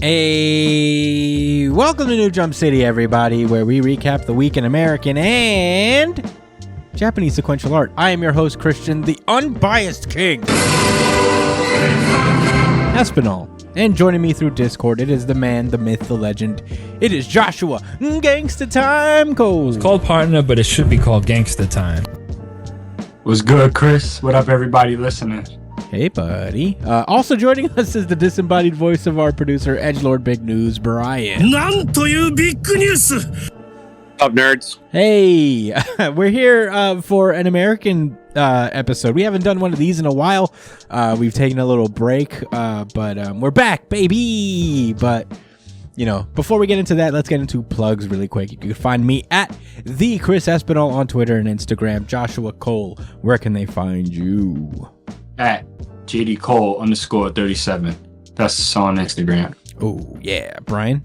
Hey, welcome to New Jump City, everybody, where we recap the week in American and Japanese sequential art. I am your host, Christian, the unbiased king, Espinal. And joining me through Discord, it is the man, the myth, the legend. It is Joshua Gangsta Time Cole. It's called Partner, but it should be called Gangsta Time. What's good, Chris? What up, everybody listening? Hey, buddy. Also joining us is the disembodied voice of our producer, Edgelord Big News, Brian. Up, nerds? Hey, we're here for an American episode. We haven't done one of these in a while. We've taken a little break, but we're back, baby. But, you know, before we get into that, let's get into plugs really quick. You can find me at the Chris Espinal on Twitter and Instagram. Joshua Cole, where can they find you? At JD Cole _37. That's on Instagram. Oh, yeah. Brian?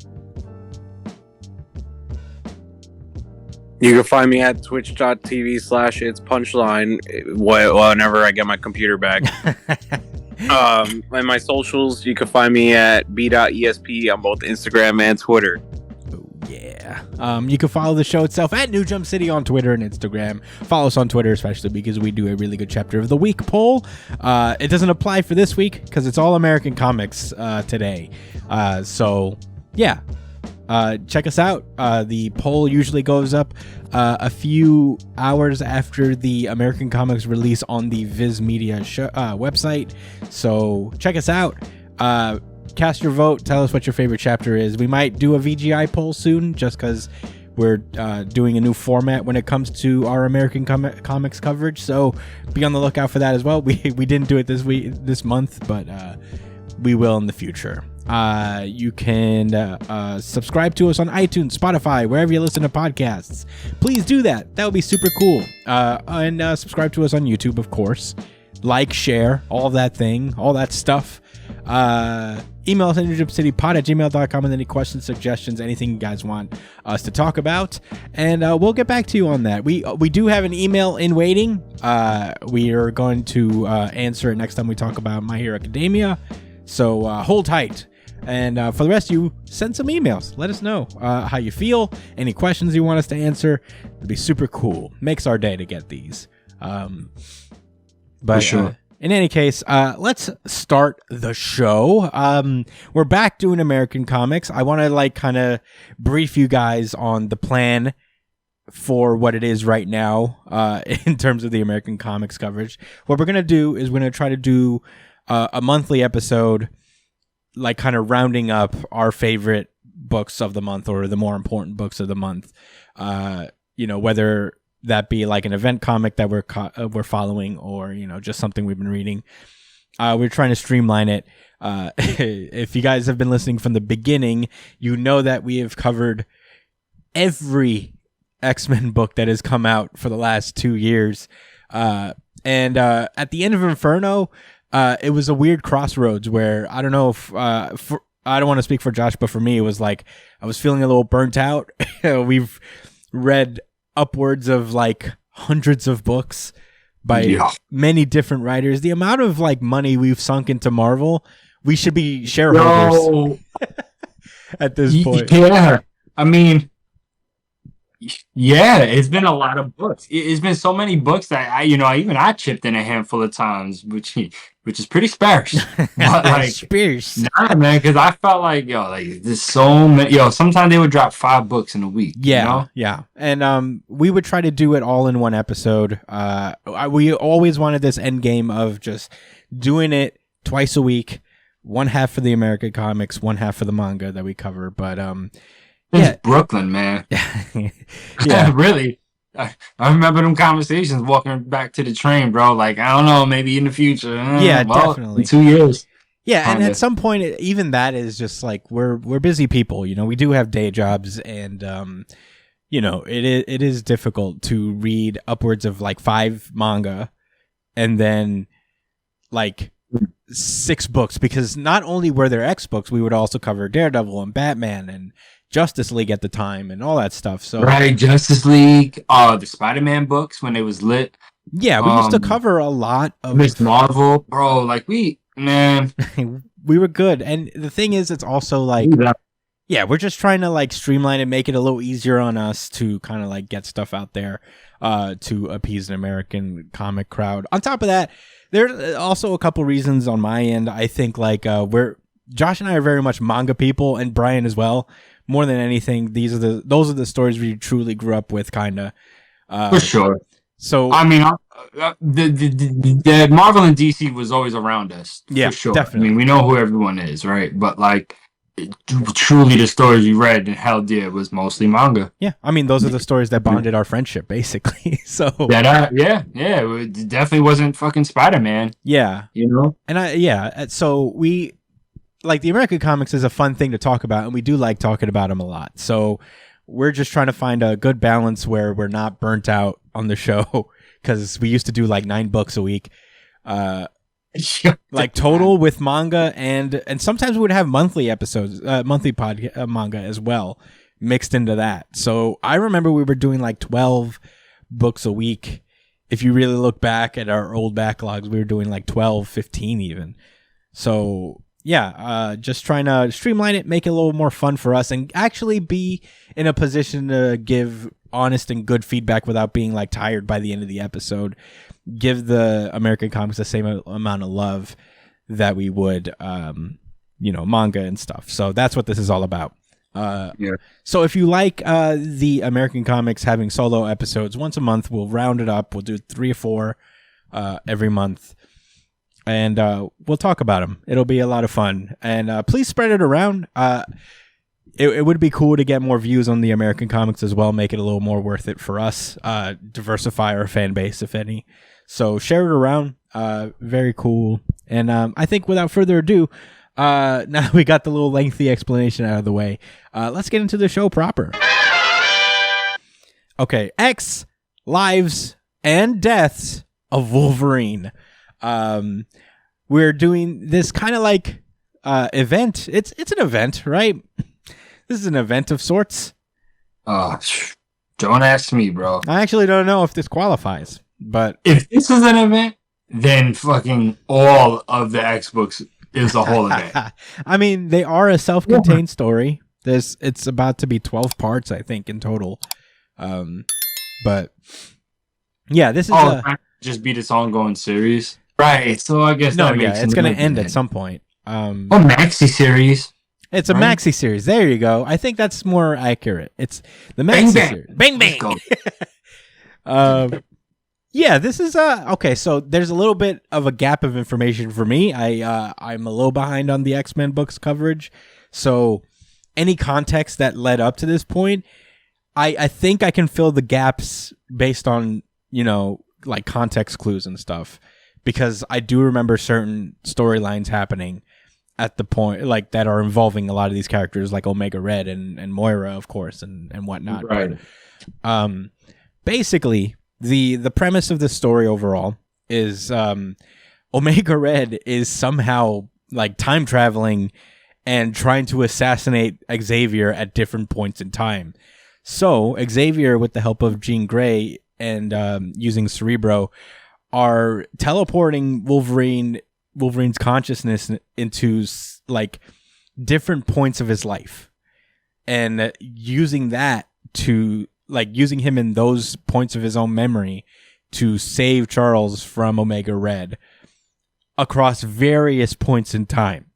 You can find me at twitch.tv/it's punchline whenever I get my computer back. And my socials, you can find me at b.esp on both Instagram and Twitter. Yeah. You can follow the show itself at New Jump City on Twitter and Instagram. Follow us on Twitter, especially because we do a really good chapter of the week poll. It doesn't apply for this week because it's all American comics today. So, yeah. Check us out. The poll usually goes up a few hours after the American comics release on the Viz Media website. So check us out. Cast your vote. Tell us what your favorite chapter is. We might do a VGI poll soon just because we're doing a new format when it comes to our American comics coverage. So be on the lookout for that as well. We didn't do it this month, but we will in the future. You can subscribe to us on iTunes, Spotify, wherever you listen to podcasts. Please do that. That would be super cool. And subscribe to us on YouTube, of course. Like, share, all that stuff. Email us at newjumpcitypod@gmail.com with any questions, suggestions, anything you guys want us to talk about, and we'll get back to you on that. We do have an email in waiting. We are going to answer it next time we talk about My Hero Academia, so hold tight. And for the rest of you, send some emails. Let us know how you feel, any questions you want us to answer. It'd be super cool. Makes our day to get these. But for sure. In any case, let's start the show. We're back doing American comics. I want to kind of brief you guys on the plan for what it is right now in terms of the American comics coverage. What we're going to do is we're going to try to do a monthly episode, kind of rounding up our favorite books of the month or the more important books of the month. Whether that be like an event comic that we're following, or just something we've been reading. We're trying to streamline it. If you guys have been listening from the beginning, you know that we have covered every X-Men book that has come out for the last 2 years. And at the end of Inferno, it was a weird crossroads where I don't know if I don't want to speak for Josh, but for me it was like I was feeling a little burnt out. We've read upwards of hundreds of books by many different writers. The amount of money we've sunk into Marvel, we should be shareholders at this point. Yeah, I mean, yeah, it's been a lot of books. It's been so many books that I chipped in a handful of times, which is pretty sparse. But sparse. Nah, man, because I felt there's so many. Sometimes they would drop 5 books in a week. Yeah, yeah, and we would try to do it all in one episode. We always wanted this end game of just doing it twice a week, one half for the American comics, one half for the manga that we cover. But It's Brooklyn, man. Yeah, really. I remember them conversations walking back to the train, bro. I don't know, maybe in the future. Definitely. In 2 years. Yeah, and at some point, even that is just we're busy people. We do have day jobs, and it is difficult to read upwards of 5 manga, and then 6 books, because not only were there X books, we would also cover Daredevil and Batman and Justice League at the time and all that stuff. So right, Justice League, the Spider-Man books when they was lit. Yeah, we used to cover a lot of Miss Marvel, bro. we were good. And the thing is, it's also like, yeah, we're just trying to like streamline and make it a little easier on us to kind of like get stuff out there to appease an American comic crowd. On top of that, there's also a couple reasons on my end. I think like Josh and I are very much manga people, and Brian as well. More than anything, those are the stories we truly grew up with, kind of. For sure. So I mean, the Marvel and DC was always around us. Yeah, for sure. definitely. I mean, we know who everyone is, right? But like, truly, the stories you read and held dear was mostly manga. yeah, I mean, those are the stories that bonded our friendship, basically. So it definitely wasn't fucking Spider-Man. Yeah, You know. and so we like the American comics is a fun thing to talk about, and we do like talking about them a lot. So we're just trying to find a good balance where we're not burnt out on the show, because we used to do like 9 books a week, like total with manga, and sometimes we would have monthly episodes, monthly manga as well mixed into that. So I remember we were doing like 12 books a week. If you really look back at our old backlogs, we were doing like 12, 15 even. So yeah, just trying to streamline it, make it a little more fun for us, and actually be in a position to give honest and good feedback without being like tired by the end of the episode. Give the American comics the same amount of love that we would, manga and stuff. So that's what this is all about. So if you like the American comics having solo episodes once a month, we'll round it up. We'll do 3 or 4 every month. And we'll talk about them. It'll be a lot of fun. And please spread it around. It would be cool to get more views on the American comics as well. Make it a little more worth it for us. Diversify our fan base, if any. So share it around. Very cool. And I think without further ado, now that we got the little lengthy explanation out of the way, let's get into the show proper. Okay. X, Lives and Deaths of Wolverine. We're doing this kind of like event. It's an event, right? This is an event of sorts. Don't ask me, bro. I actually don't know if this qualifies, but if this is an event, then fucking all of the X books is a whole event. I mean, they are a self-contained story. It's about to be 12 parts, I think, in total. But yeah, this is just be this ongoing series. Right, so I guess it's going to end at some point. Maxi series. It's a maxi series. There you go. I think that's more accurate. It's the maxi series. Bang bang. Yeah, this is okay. So there's a little bit of a gap of information for me. I'm a little behind on the X-Men books coverage. So any context that led up to this point, I think I can fill the gaps based on like context clues and stuff. Because I do remember certain storylines happening at the point like that are involving a lot of these characters, like Omega Red and Moira, of course, and whatnot. Right. Basically, the premise of the story overall is Omega Red is somehow like time traveling and trying to assassinate Xavier at different points in time. So Xavier, with the help of Jean Grey and using Cerebro, are teleporting Wolverine's consciousness into like different points of his life, and using that to like using him in those points of his own memory to save Charles from Omega Red across various points in time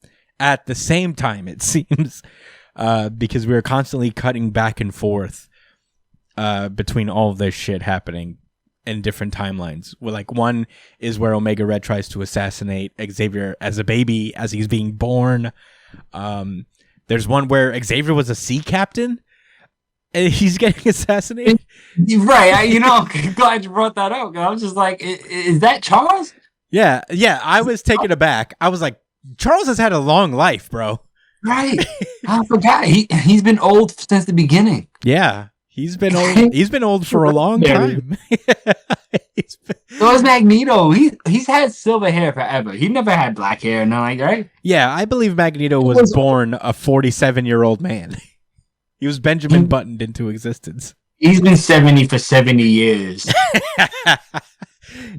at the same time, it seems, because we're constantly cutting back and forth between all of this shit happening in different timelines. Well, like one is where Omega Red tries to assassinate Xavier as a baby as he's being born. There's one where Xavier was a sea captain and he's getting assassinated. Right. Glad you brought that up. I was just like, is that Charles? Yeah. I was taken aback. I was like, Charles has had a long life, bro. Right. I forgot. He's been old since the beginning. Yeah. He's been old. He's been old for a long time. So is Magneto. He's had silver hair forever. He never had black hair, right? Yeah, I believe Magneto was born a 47-year-old man. He was Benjamin Buttoned into existence. He's been 70 for 70 years.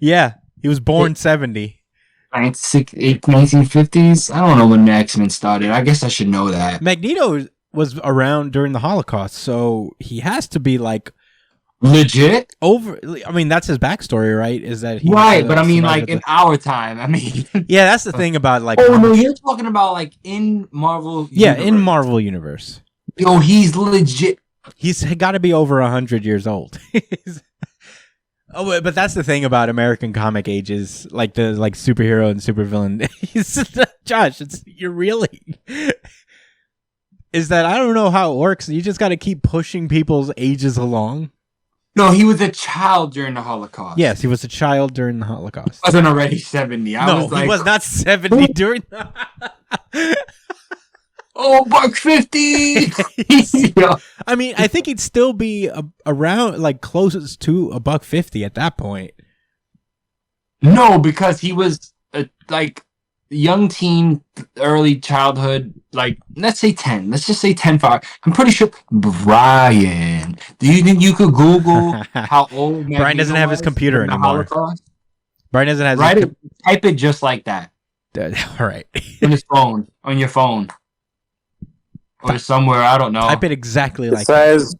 Yeah, he was born 70. 1950s. I don't know when the X-Men started. I guess I should know that. Magneto was around during the Holocaust, so he has to be like Legit? over. I mean, that's his backstory, right? Is that he Right, but I mean, survived like, at in our time. I mean... Yeah, that's the thing about, like... Oh, no, you're talking about, like, in Marvel Yeah, Universe. in Marvel Universe. Yo, he's legit. He's got to be over 100 years old. Oh, but that's the thing about American comic ages, like the superhero and supervillain. Josh, you're really... Is that I don't know how it works. You just got to keep pushing people's ages along. No, he was a child during the Holocaust. Yes, he was a child during the Holocaust. Wasn't already 70. He was not 70 during the... Oh, $1.50. Yeah. I mean, I think he'd still be around, like, closest to $1.50 at that point. No, because he was like young teen, early childhood, like let's say 10. Let's just say 10 5. I'm pretty sure. Brian, do you think you could Google how old Brian doesn't have his computer anymore. Brian doesn't have his type it just like that. All right. On his phone, on your phone. Or somewhere, I don't know. Type it exactly like that.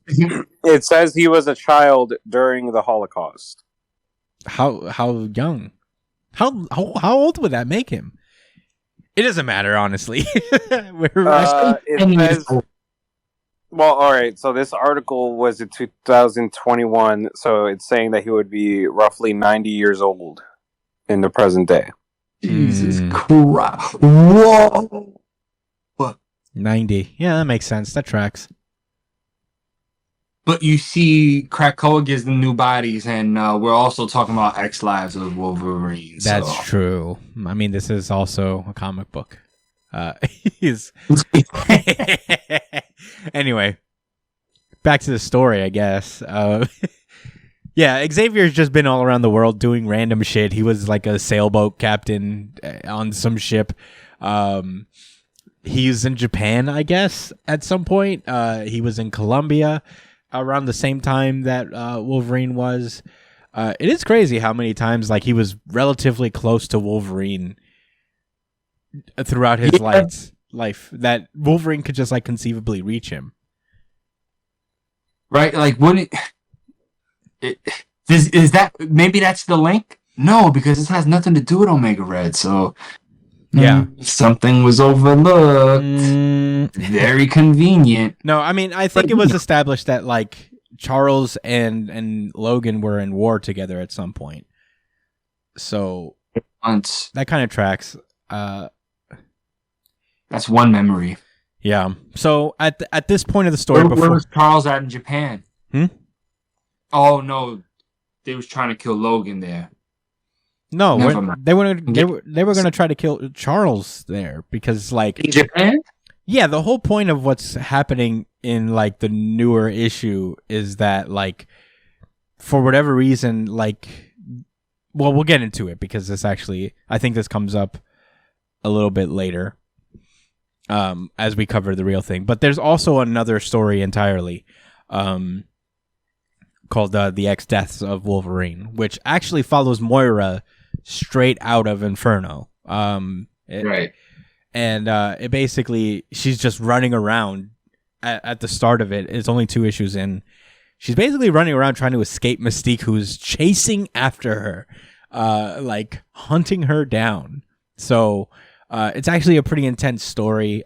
It says he was a child during the Holocaust. How young? How old would that make him? It doesn't matter, honestly. It says, well, all right. So this article was in 2021. So it's saying that he would be roughly 90 years old in the present day. Jesus Christ! Whoa! 90. Yeah, that makes sense. That tracks. But you see, Krakoa gives them new bodies, and we're also talking about X-Lives of Wolverine. That's true. I mean, this is also a comic book. Anyway, back to the story, I guess. Yeah, Xavier's just been all around the world doing random shit. He was like a sailboat captain on some ship. He's in Japan, I guess, at some point. He was in Colombia around the same time that Wolverine was. It is crazy how many times like he was relatively close to Wolverine throughout his life, that Wolverine could just like conceivably reach him. Right? Like, wouldn't is that maybe that's the link? No, because this has nothing to do with Omega Red. So yeah, something was overlooked. Very convenient. No, I mean, I think it was established that like Charles and Logan were in war together at some point. So that kind of tracks. That's one memory. Yeah. So at this point of the story, where was Charles at in Japan? Oh no, they was trying to kill Logan there. No, they were going to try to kill Charles there because like in Japan. Yeah, the whole point of what's happening in like the newer issue is that like for whatever reason, like, well, we'll get into it because this actually, I think this comes up a little bit later as we cover the real thing. But there's also another story entirely called The X Deaths of Wolverine, which actually follows Moira straight out of Inferno. Right. And it basically, she's just running around at the start of it. It's only 2 issues in. She's basically running around trying to escape Mystique, who's chasing after her, like hunting her down. So it's actually a pretty intense story.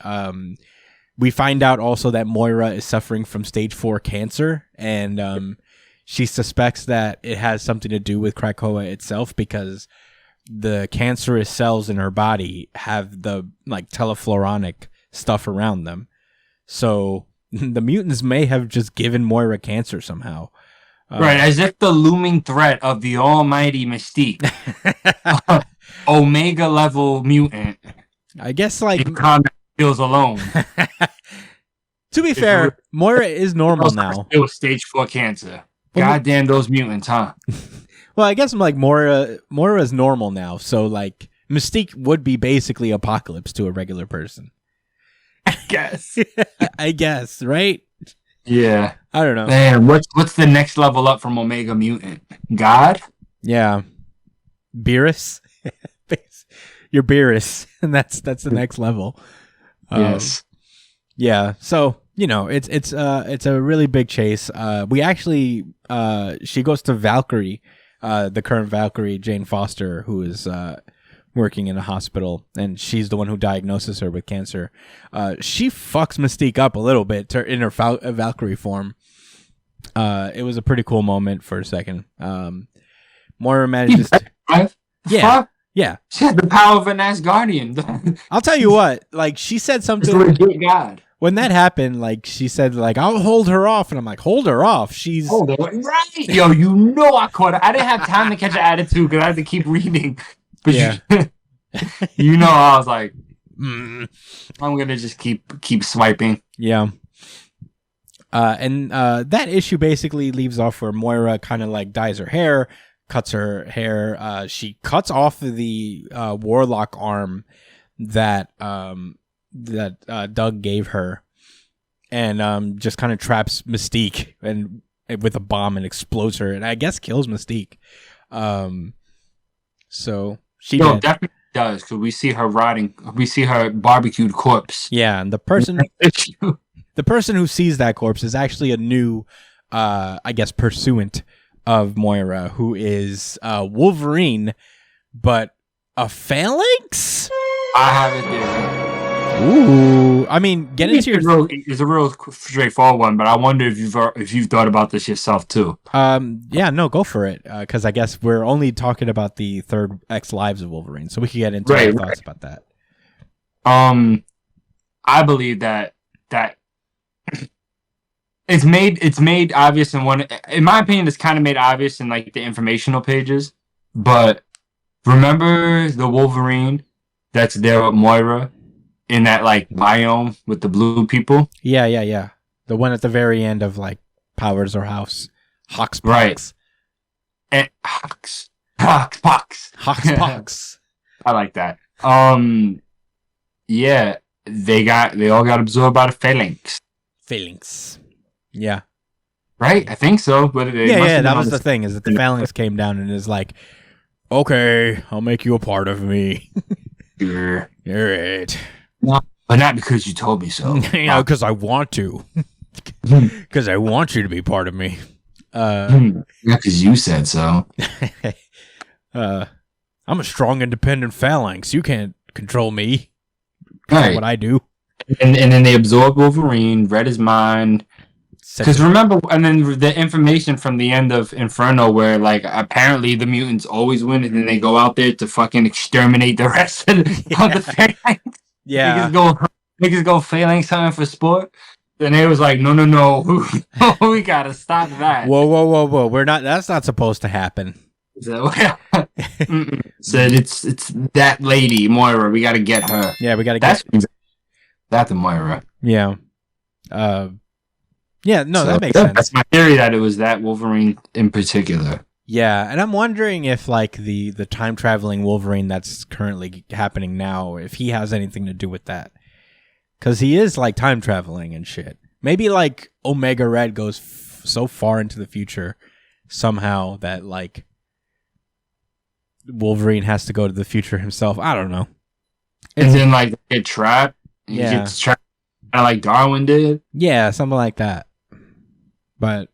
We find out also that Moira is suffering from stage 4 cancer, and she suspects that it has something to do with Krakoa itself because the cancerous cells in her body have the like telefloronic stuff around them. So the mutants may have just given Moira cancer somehow. Right, as if the looming threat of the almighty Mystique, Omega level mutant, I guess like in combat feels alone. To be fair, Moira is normal now. It was stage 4 cancer. Goddamn those mutants, huh? Well, I guess I'm like Moira is normal now, so like Mystique would be basically Apocalypse to a regular person. I guess. I guess, right? Yeah. I don't know. Man, what's the next level up from Omega Mutant? God? Yeah. Beerus? your Beerus, and that's the next level. Yes. Yeah. So it's a really big chase. We actually she goes to Valkyrie, the current Valkyrie, Jane Foster, who is working in a hospital, and she's the one who diagnoses her with cancer. She fucks Mystique up a little bit in her Valkyrie form. It was a pretty cool moment for a second. Moira manages to... Yeah. Fuck? Yeah. She had the power of an Asgardian. I'll tell you what, like, she said something... It's legit God. When that happened, like, she said, like, I'll hold her off. And I'm like, hold her off? She's... Hold her. Right. Yo, I caught her. I didn't have time to catch an attitude because I had to keep reading. But yeah. I was like, I'm going to just keep swiping. Yeah. And that issue basically leaves off where Moira kind of like dyes her hair, cuts her hair. She cuts off the warlock arm that Doug gave her, and just kind of traps Mystique and with a bomb and explodes her, and I guess kills Mystique. So she definitely does, because we see her barbecued corpse. Yeah, and the person who sees that corpse is actually a new, I guess, pursuant of Moira, who is Wolverine, but a phalanx? I have it there. Ooh, I mean, get into your... It's a real straightforward one, but I wonder if you've thought about this yourself too. Yeah, no, go for it, because I guess we're only talking about the third X Lives of Wolverine, so we can get into our thoughts about that. I believe that it's made obvious in my opinion, it's kind of made obvious in like the informational pages. But remember the Wolverine that's there with Moira in that like biome with the blue people? Yeah. The one at the very end of like Powers or House. Hawkspox. Right. And Hawkspox. I like that. Yeah, they all got absorbed by the phalanx. Phalanx. Yeah. Right? I think so. But yeah, that was the thing, is that the phalanx came down and is like, okay, I'll make you a part of me. Sure. All right. But not because you told me so. Because I want to. Because I want you to be part of me. Not because you said so. I'm a strong, independent phalanx. You can't control me. Right. What I do. And then they absorb Wolverine, read his mind. Because remember, and then the information from the end of Inferno where, like, apparently the mutants always win, and then they go out there to fucking exterminate the rest of the phalanx. Yeah. Niggas go phalanx hunting for sport. Then they was like, no. We gotta stop that. Whoa. That's not supposed to happen. So, said it's that lady, Moira. We gotta get her. Yeah, we gotta get that's the Moira. Yeah. Yeah, no, that makes sense. That's my theory, that it was that Wolverine in particular. Yeah, and I'm wondering if like the time traveling Wolverine that's currently happening now, if he has anything to do with that. Because he is like time traveling and shit. Maybe like Omega Red goes so far into the future somehow that like Wolverine has to go to the future himself. I don't know. And then like get trapped. Yeah. He gets trapped like Darwin did. Yeah, something like that. But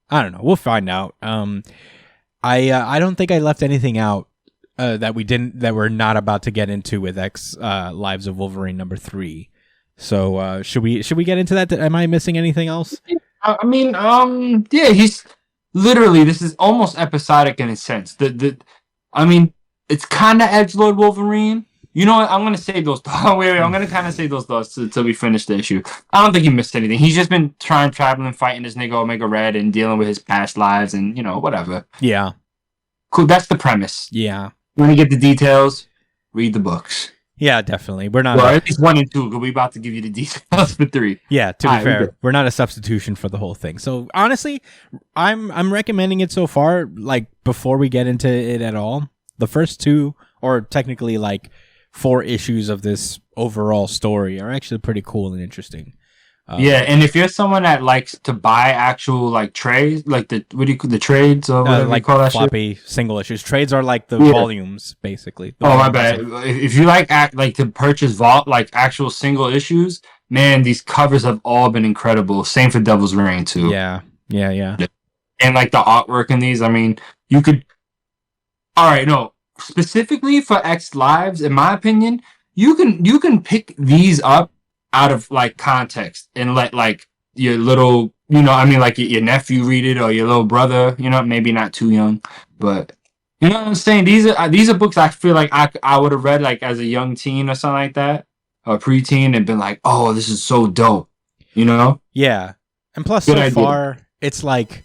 I don't know. We'll find out. I don't think I left anything out that we're not about to get into with X Lives of Wolverine number 3. So should we get into that? Am I missing anything else? I mean, yeah, he's literally, this is almost episodic in a sense. I mean, it's kind of Edgelord Wolverine. You know what? I'm gonna save those. Wait. I'm gonna kind of save those thoughts until we finish the issue. I don't think he missed anything. He's just been traveling, fighting this nigga Omega Red, and dealing with his past lives, and whatever. Yeah. Cool. That's the premise. Yeah. When you get the details, read the books. Yeah, definitely. We're not. Well, at least 1 and 2, because we're about to give you the details for 3. Yeah, to be fair, we're not a substitution for the whole thing. So honestly, I'm recommending it so far. Like before we get into it at all, the first 2, or technically like 4 issues of this overall story, are actually pretty cool and interesting. Yeah, and if you're someone that likes to buy actual like trades, like the trades or whatever like you call that shit. floppy single issues. Trades are like the Yeah. volumes, basically. The Oh my volumes bad. If you like to purchase like actual single issues, man, these covers have all been incredible. Same for Devil's Reign too. Yeah. And like the artwork in these, I mean, you could. All right, no, specifically for X Lives, in my opinion, you can pick these up out of like context and let like your little, I mean, like your nephew read it or your little brother, maybe not too young, but you know what I'm saying. These are books I feel like I would have read like as a young teen or something like that, or preteen, and been like, oh, this is so dope, Yeah. And plus, Good so idea. far, it's like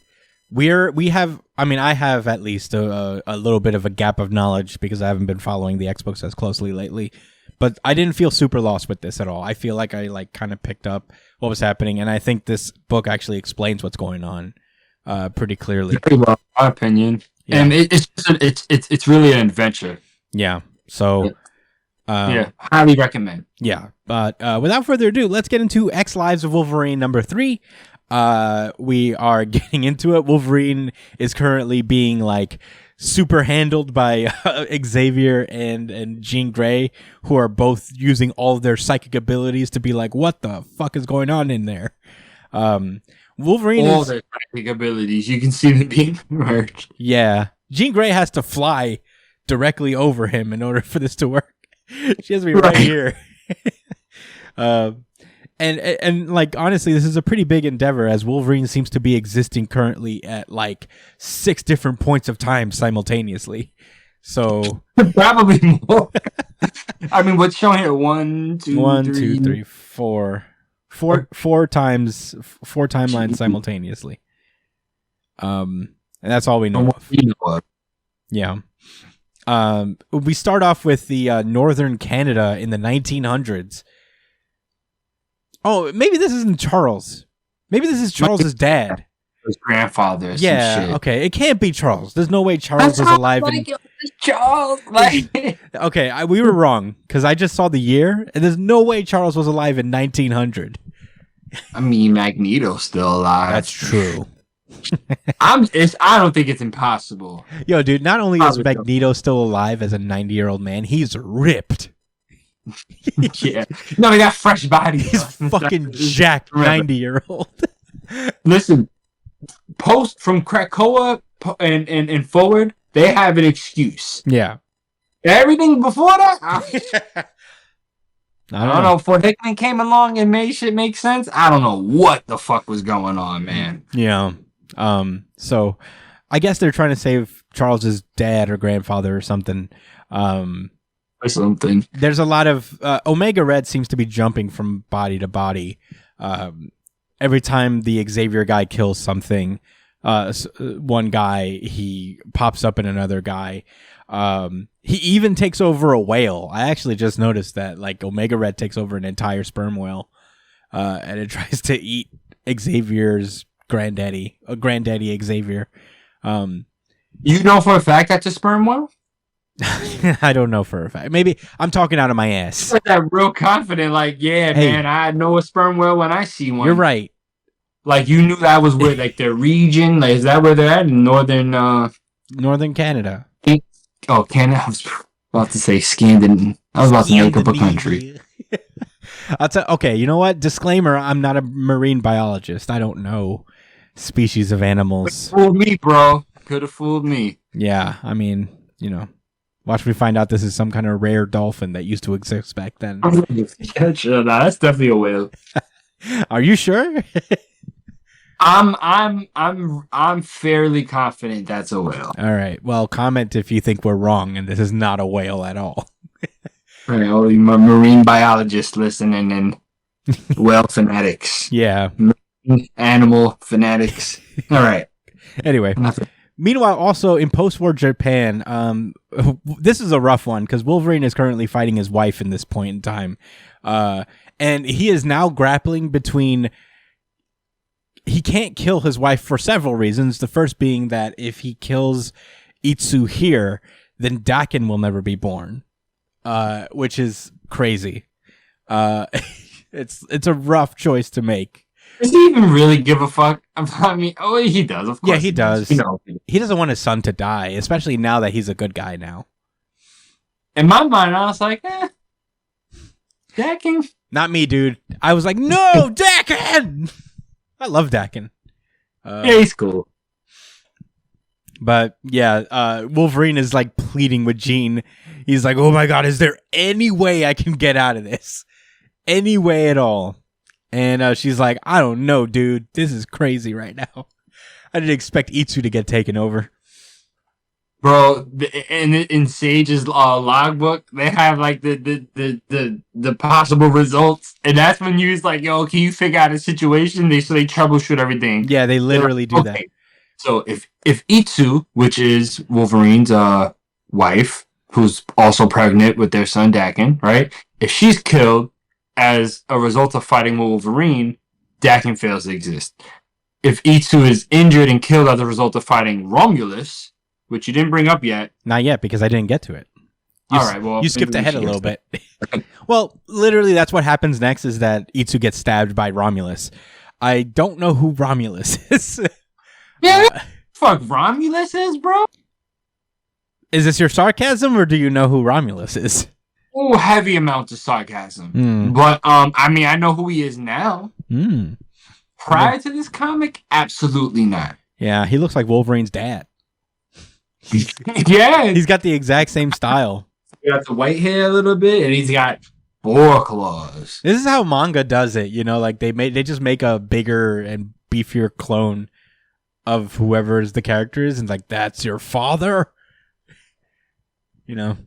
I have at least a little bit of a gap of knowledge because I haven't been following the Xbox as closely lately. But I didn't feel super lost with this at all. I feel like I like kind of picked up what was happening, and I think this book actually explains what's going on pretty clearly. Very well, in my opinion. Yeah. And it's really an adventure. Yeah. So Highly recommend. Yeah. But without further ado, let's get into X Lives of Wolverine number 3. We are getting into it. Wolverine is currently being like super handled by Xavier and Jean Grey, who are both using all of their psychic abilities to be like, what the fuck is going on in there? Wolverine All is their psychic abilities. You can see them being merged. Yeah. Jean Grey has to fly directly over him in order for this to work. She has to be right here. And like honestly, this is a pretty big endeavor as Wolverine seems to be existing currently at like 6 different points of time simultaneously. So Probably more. I mean, what's showing here? 1, 2, 3, 4. Four timelines simultaneously. And that's all we know of. Yeah. We start off with the northern Canada in the 1900s. Oh, maybe this isn't Charles. Maybe this is Charles's dad. His grandfather. Yeah. Some shit. Okay. It can't be Charles. There's no way Charles was alive. Charles. Like, Okay, we were wrong because I just saw the year, and there's no way Charles was alive in 1900. I mean, Magneto's still alive. That's true. I don't think it's impossible. Yo, dude. Not only is Magneto still alive as a 90-year-old man, he's ripped. Yeah. No, he got fresh bodies. He's fucking jacked 90-year-old. Listen, post from Krakoa and forward, they have an excuse. Yeah. Everything before that, I don't know. Before Hickman came along and made shit make sense, I don't know what the fuck was going on, man. Yeah. So I guess they're trying to save Charles's dad or grandfather or something. Or something. There's a lot of Omega Red seems to be jumping from body to body. Every time the Xavier guy kills something, one guy, he pops up in another guy. He even takes over a whale. I actually just noticed that, like, Omega Red takes over an entire sperm whale, and it tries to eat Xavier's granddaddy Xavier. You know for a fact that's a sperm whale? I don't know for a fact. Maybe I'm talking out of my ass. That real confident, like, yeah, Hey. man, I know a sperm whale when I see one. You're right. Like, you knew that was where, like, their region. Like, is that where they're at? In Northern Canada. Oh, Canada. I was about to say Scandinavian. I was about to make up a country. Okay, you know what? Disclaimer: I'm not a marine biologist. I don't know species of animals. Fooled me, bro. Could have fooled me. Yeah, I mean, watch me find out this is some kind of rare dolphin that used to exist back then. Yeah, sure, nah, that's definitely a whale. Are you sure? I'm fairly confident that's a whale. All right. Well, comment if you think we're wrong and this is not a whale at all. All right, all you marine biologists listening and whale fanatics, Yeah. animal fanatics. All right. Anyway. Meanwhile, also in post-war Japan, this is a rough one because Wolverine is currently fighting his wife in this point in time. And he is now grappling between... He can't kill his wife for several reasons. The first being that if he kills Itsu here, then Daken will never be born, which is crazy. It's a rough choice to make. Does he even really give a fuck? I mean, he does, of course. Yeah, he does. You know. He doesn't want his son to die, especially now that he's a good guy now. In my mind, I was like, Dakin. Not me, dude. I was like, no, Dakin! I love Dakin. Yeah, he's cool. But yeah, Wolverine is like pleading with Jean. He's like, oh my god, is there any way I can get out of this? Any way at all? And she's like, I don't know, dude. This is crazy right now. I didn't expect Itsu to get taken over. Bro, in Sage's logbook, they have like the possible results, and that's when you was like, "Yo, can you figure out a situation?" They troubleshoot everything. Yeah, they literally do that. So if Itsu, which is Wolverine's wife, who's also pregnant with their son Dakin, right? If she's killed as a result of fighting Wolverine, Dakin fails to exist. If Itsu is injured and killed as a result of fighting Romulus, which you didn't bring up yet. Not yet, because I didn't get to it. All right, well, you skipped ahead a little bit. Well, literally, that's what happens next is that Itsu gets stabbed by Romulus. I don't know who Romulus is. Yeah, fuck Romulus is, bro. Is this your sarcasm, or do you know who Romulus is? Oh, heavy amounts of sarcasm. But, I mean, I know who he is now. Prior to this comic, absolutely not. Yeah, he looks like Wolverine's dad. Yeah. He's got the exact same style. He got the white hair a little bit, and he's got boar claws. This is how manga does it, you know, like they just make a bigger and beefier clone of whoever the character is, and like, that's your father? You know?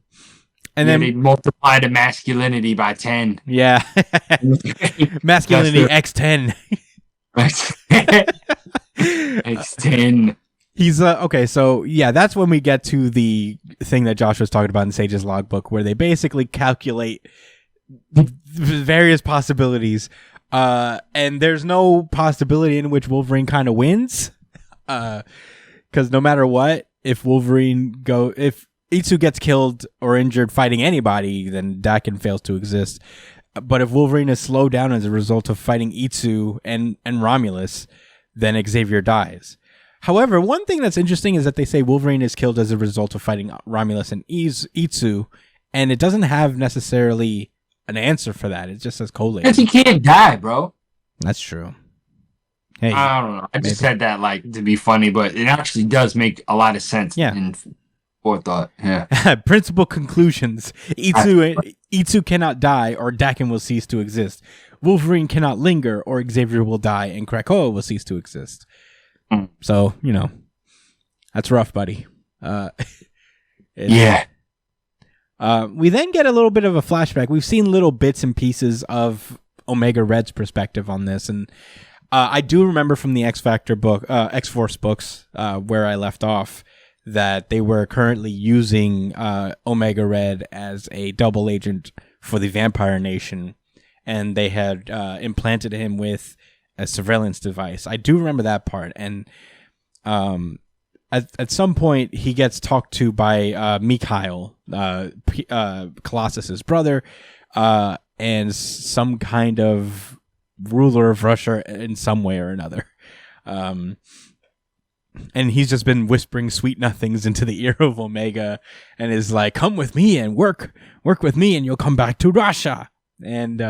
And then they multiply the masculinity by 10. Yeah. Masculinity X10. X10. He's okay, so yeah, that's when we get to the thing that Josh was talking about in Sage's logbook, where they basically calculate various possibilities, and there's no possibility in which Wolverine kind of wins, because no matter what, if Itsu gets killed or injured fighting anybody, then Dakin fails to exist. But if Wolverine is slowed down as a result of fighting Itsu and Romulus, then Xavier dies. However, one thing that's interesting is that they say Wolverine is killed as a result of fighting Romulus and Itsu, and it doesn't have necessarily an answer for that. It just says collated. Because he can't die, bro. That's true. Hey, I don't know. I just said that like to be funny, but it actually does make a lot of sense. Yeah. In forethought. Yeah. Principal conclusions. Itsu cannot die, or Dakin will cease to exist. Wolverine cannot linger, or Xavier will die, and Krakoa will cease to exist. So, you know, that's rough, buddy. Yeah. We then get a little bit of a flashback. We've seen little bits and pieces of Omega Red's perspective on this, and I do remember from the X-Force books, where I left off, that they were currently using Omega Red as a double agent for the Vampire Nation, and they had implanted him with a surveillance device. I do remember that part, and at some point he gets talked to by Mikhail, Colossus's brother, and some kind of ruler of Russia in some way or another. And he's just been whispering sweet nothings into the ear of Omega, and is like, "Come with me and work with me, and you'll come back to Russia." And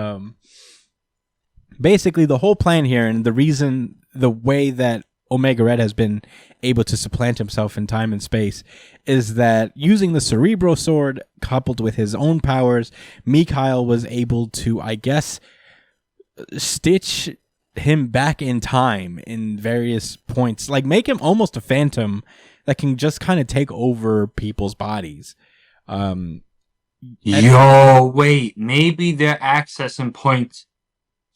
basically, the whole plan here, and the way that Omega Red has been able to supplant himself in time and space, is that using the Cerebro Sword coupled with his own powers, Mikhail was able to, I guess, stitch him back in time in various points, like make him almost a phantom that can just kind of take over people's bodies. Wait, maybe they're accessing points.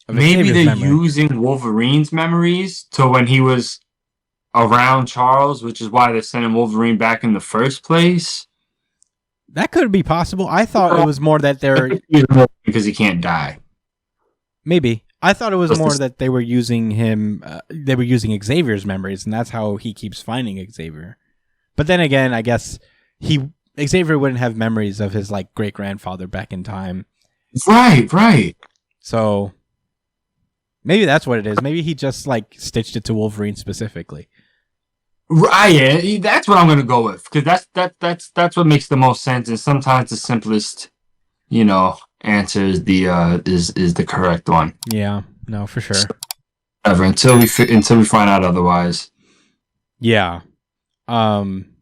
Maybe they're using Wolverine's memories to when he was around Charles, which is why they're sending Wolverine back in the first place. That could be possible. I thought it was more that they're because he can't die. Maybe. I thought it was more that they were using him. They were using Xavier's memories, and that's how he keeps finding Xavier. But then again, I guess Xavier wouldn't have memories of his like great grandfather back in time. Right. So Maybe that's what it is. Maybe he just like stitched it to Wolverine specifically. Right, yeah, that's what I'm gonna go with because that's what makes the most sense, and sometimes the simplest, answer is the correct one. Yeah, no, for sure. Ever until we find out otherwise. Yeah. I'm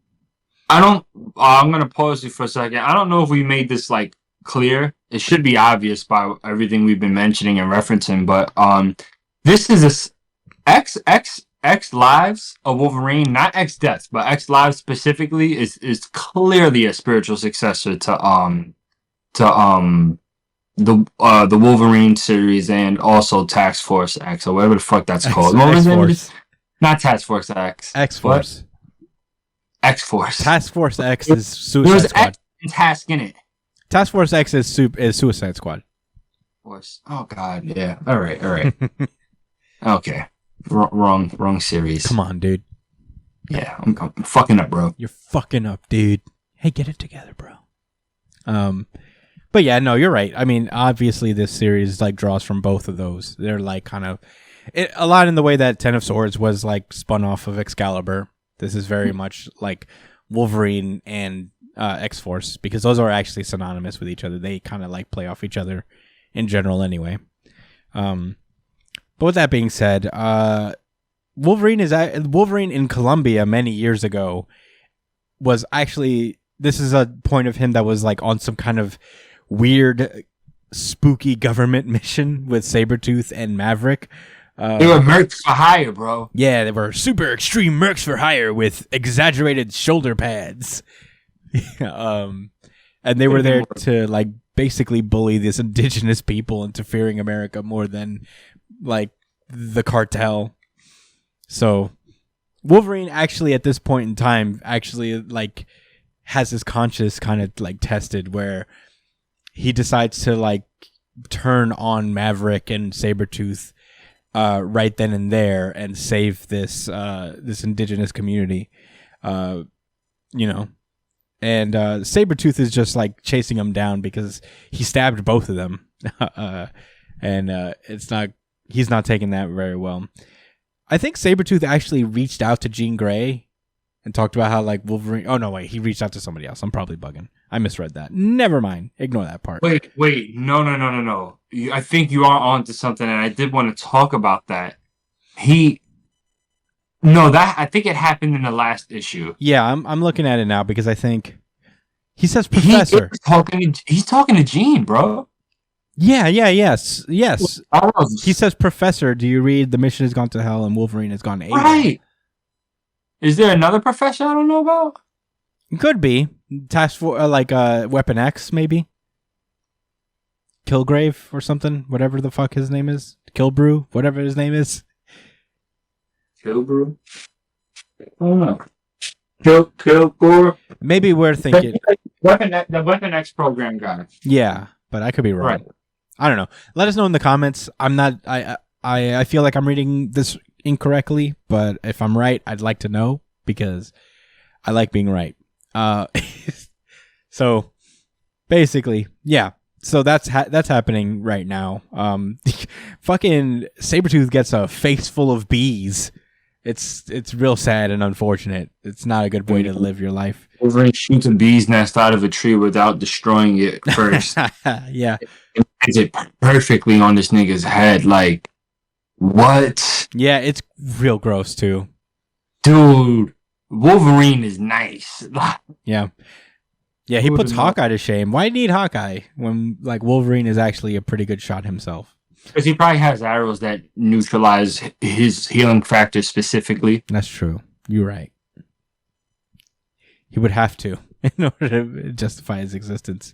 gonna pause you for a second. I don't know if we made this like clear. It should be obvious by everything we've been mentioning and referencing, but this is X Lives of Wolverine, not X Deaths, but X Lives specifically is clearly a spiritual successor to the Wolverine series and also Task Force X or whatever the fuck that's called. What was it? Not Task Force X. X Force. X Force. Task Force X is Suicide There's Squad. X and Task in it. Task Force X is Suicide Squad. Oh God, yeah. All right. Okay. Wrong series. Come on, dude. Yeah, I'm fucking up, bro. You're fucking up, dude. Hey, get it together, bro. But yeah, no, you're right. I mean, obviously this series like draws from both of those. They're like kind of a lot in the way that Ten of Swords was like spun off of Excalibur. This is very much like Wolverine and X-Force because those are actually synonymous with each other. They kind of like play off each other in general anyway. But with that being said, Wolverine in Colombia many years ago was actually, this is a point of him that was like on some kind of weird spooky government mission with Sabretooth and Maverick. They were mercs for hire, bro. Yeah, they were super extreme mercs for hire with exaggerated shoulder pads. And they were there to like basically bully these indigenous people into fearing America more than like the cartel. So Wolverine actually at this point in time actually like has his conscience kind of like tested where he decides to like turn on Maverick and Sabretooth right then and there and save this indigenous community. And Sabretooth is just like chasing him down because he stabbed both of them. He's not taking that very well. I think Sabretooth actually reached out to Jean Grey and talked about how like Wolverine. Oh no, wait, he reached out to somebody else. I'm probably bugging. I misread that. Never mind. Ignore that part. Wait. No. I think you are onto something, and I did want to talk about that. I think it happened in the last issue. Yeah, I'm looking at it now because I think he says Professor. He's talking to Jean, bro. Yes. He says, Professor, do you read The Mission Has Gone to Hell and Wolverine Has Gone to Alien? Right. Is there another professor I don't know about? Could be. Task Force, Weapon X, maybe? Kilgrave or something, whatever the fuck his name is. Kilbrew, whatever his name is. Kilbrew? I don't know. Kilbrew? Maybe we're thinking... The Weapon X program guy. Yeah, but I could be wrong. Right. I don't know. Let us know in the comments. I feel like I'm reading this incorrectly, but if I'm right, I'd like to know because I like being right. So basically, yeah. So that's happening right now. Fucking Sabretooth gets a face full of bees. It's real sad and unfortunate. It's not a good way to live your life. Wolverine shoots a bee's nest out of a tree without destroying it first. Yeah. It lands it perfectly on this nigga's head. Like, what? Yeah, it's real gross too. Dude, Wolverine is nice. Yeah. Yeah, he puts Hawkeye to shame. Why need Hawkeye when like Wolverine is actually a pretty good shot himself? Because he probably has arrows that neutralize his healing factor specifically. That's true. You're right. He would have to in order to justify his existence.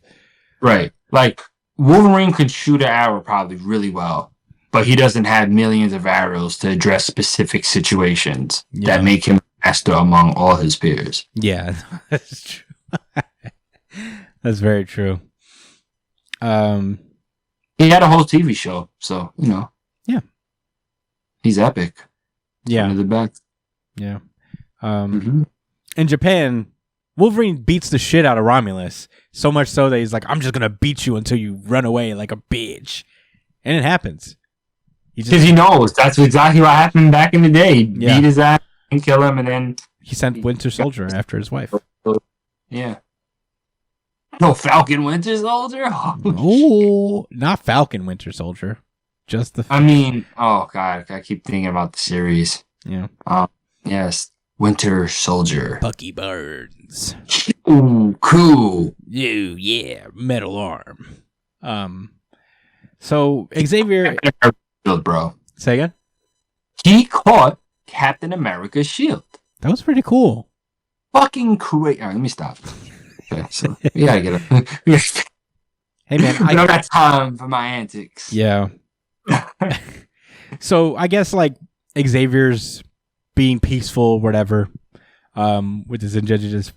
Right. Like, Wolverine could shoot an arrow probably really well, but he doesn't have millions of arrows to address specific situations that make him master among all his peers. Yeah, that's true. That's very true. He had a whole TV show, so, Yeah. He's epic. Yeah. One of the best. Yeah. In Japan, Wolverine beats the shit out of Romulus, so much so that he's like, I'm just going to beat you until you run away like a bitch. And it happens. Because he knows that's exactly what happened back in the day. He Yeah. beat his ass and kill him, and then he sent Winter Soldier after his wife. yeah. No, Falcon Winter Soldier. Oh, not Falcon Winter Soldier, just the. I mean, oh god, I keep thinking about the series. Yeah. Yes, Winter Soldier. Bucky Barnes. Ooh, cool. Yeah, metal arm. So Xavier, Shield, bro. say again. He caught Captain America's shield. That was pretty cool. Fucking crazy. All right, let me stop. Okay, so we gotta get it. Hey man, I don't got time for my antics. yeah. So I guess like Xavier's being peaceful, whatever, with his indigenous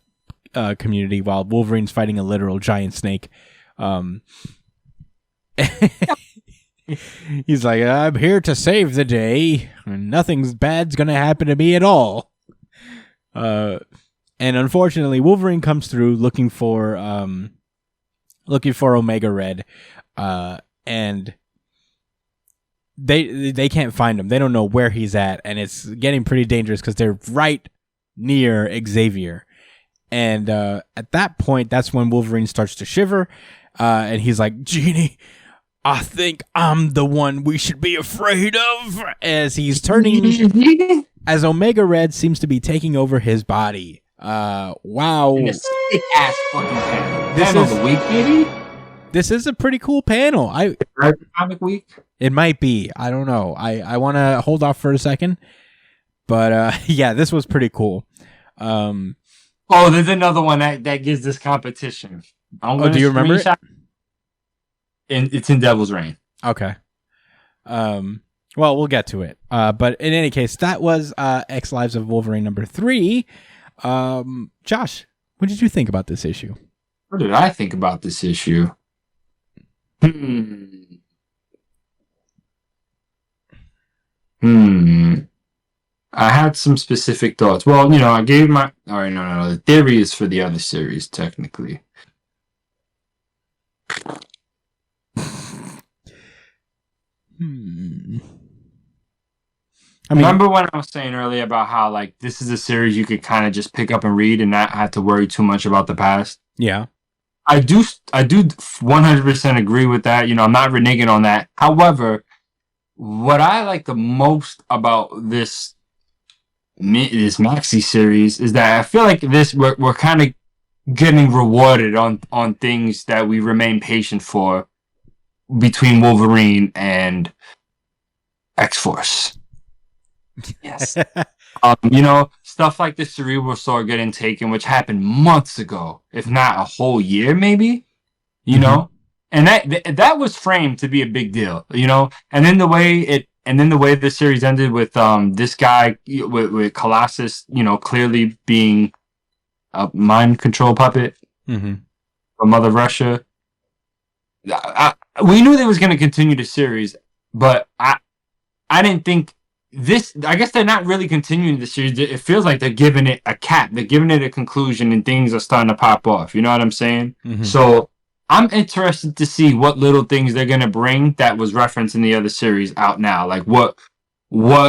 community, while Wolverine's fighting a literal giant snake. He's like, I'm here to save the day. Nothing bad's gonna happen to me at all. And unfortunately, Wolverine comes through looking for Omega Red, and they can't find him. They don't know where he's at, and it's getting pretty dangerous because they're right near Xavier. And at that point, that's when Wolverine starts to shiver, and he's like, Jeannie, I think I'm the one we should be afraid of, as he's turning, as Omega Red seems to be taking over his body. Wow. In a sick ass fucking panel. This Panel is- of the week, maybe? This is a pretty cool panel. Comic week? It might be. I don't know. I want to hold off for a second. But yeah, this was pretty cool. Oh, there's another one that gives this competition. Do you remember it? It's in Devil's Reign. Okay. Well, we'll get to it. But in any case, that was X Lives of Wolverine number 3. Josh, what did you think about this issue? What did I think about this issue? I had some specific thoughts. Well, I gave my... All right, no. The theory is for the other series, technically. I mean, Remember when I was saying earlier about how, like, this is a series you could kind of just pick up and read and not have to worry too much about the past? yeah. I do 100% agree with that. I'm not reneging on that. However, what I like the most about this maxi series is that I feel like we're kind of getting rewarded on things that we remain patient for between Wolverine and X-Force. Yes. Stuff like the Cerebral Sword getting taken, which happened months ago, if not a whole year, maybe. And that was framed to be a big deal. And then the way the series ended with this guy with Colossus, clearly being a mind control puppet from Mother Russia. We knew they was going to continue the series, but I didn't think. I guess they're not really continuing the series. It feels like they're giving it a cap. They're giving it a conclusion and things are starting to pop off. You know what I'm saying? Mm-hmm. So I'm interested to see what little things they're going to bring that was referenced in the other series out now. Like what are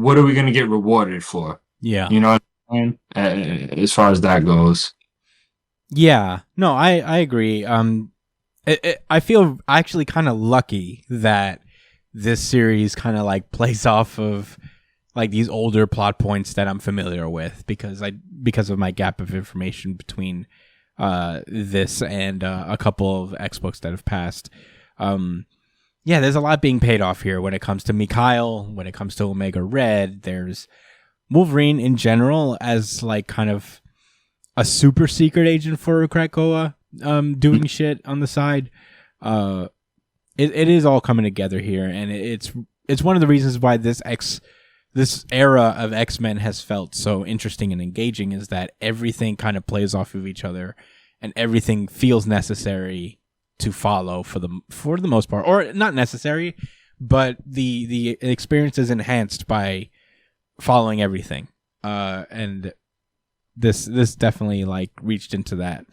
we going to get rewarded for? Yeah. You know what I'm saying? As far as that goes. Yeah. No, I agree. I feel actually kind of lucky that this series kind of like plays off of like these older plot points that I'm familiar with because of my gap of information between this and a couple of X books that have passed. Yeah, there's a lot being paid off here when it comes to Mikhail, when it comes to Omega Red. There's Wolverine in general as like kind of a super secret agent for Krakoa, doing shit on the side. It is all coming together here, and it's one of the reasons why this era of X-Men has felt so interesting and engaging is that everything kind of plays off of each other, and everything feels necessary to follow for the most part, or not necessary, but the experience is enhanced by following everything, and this definitely like reached into that.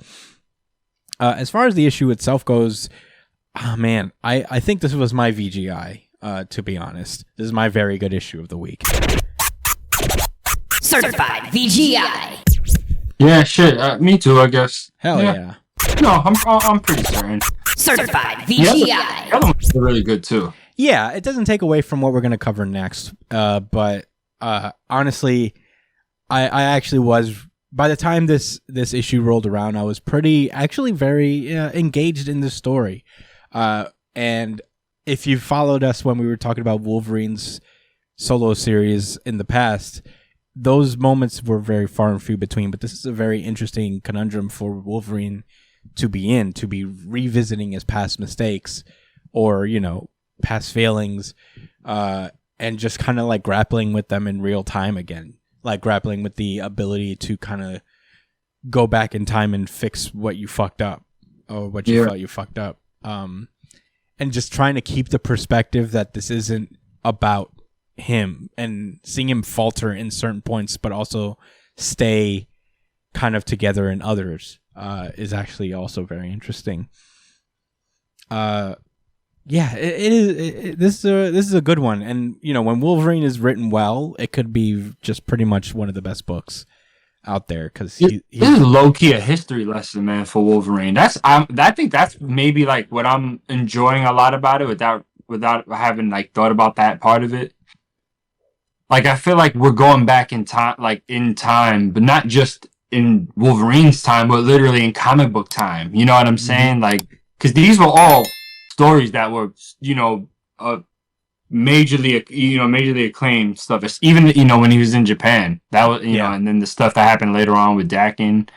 As far as the issue itself goes, Oh man, I think this was my VGI. To be honest, this is my very good issue of the week. Certified VGI. Yeah, shit. Me too, I guess. Hell yeah. No, I'm pretty certain. Certified The VGI. other ones are really good too. Yeah, it doesn't take away from what we're going to cover next. But honestly, I actually was, by the time this issue rolled around, I was very engaged in this story. And if you followed us when we were talking about Wolverine's solo series in the past, those moments were very far and few between. But this is a very interesting conundrum for Wolverine to be revisiting his past mistakes or, past failings, and just kind of like grappling with them in real time again, like grappling with the ability to kind of go back in time and fix what you fucked up or what you thought you fucked up. And just trying to keep the perspective that this isn't about him and seeing him falter in certain points, but also stay kind of together in others, is actually also very interesting. Yeah, it is. This is a good one, and when Wolverine is written well, it could be just pretty much one of the best books out there because this is low key a history lesson, man, for Wolverine. I think that's maybe like what I'm enjoying a lot about it, without having like thought about that part of it. Like I feel like we're going back in time, but not just in Wolverine's time, but literally in comic book time. You know what I'm saying? Like, because these were all stories that were, majorly acclaimed stuff. It's even, when he was in Japan, that was, and then the stuff that happened later on with Dakin.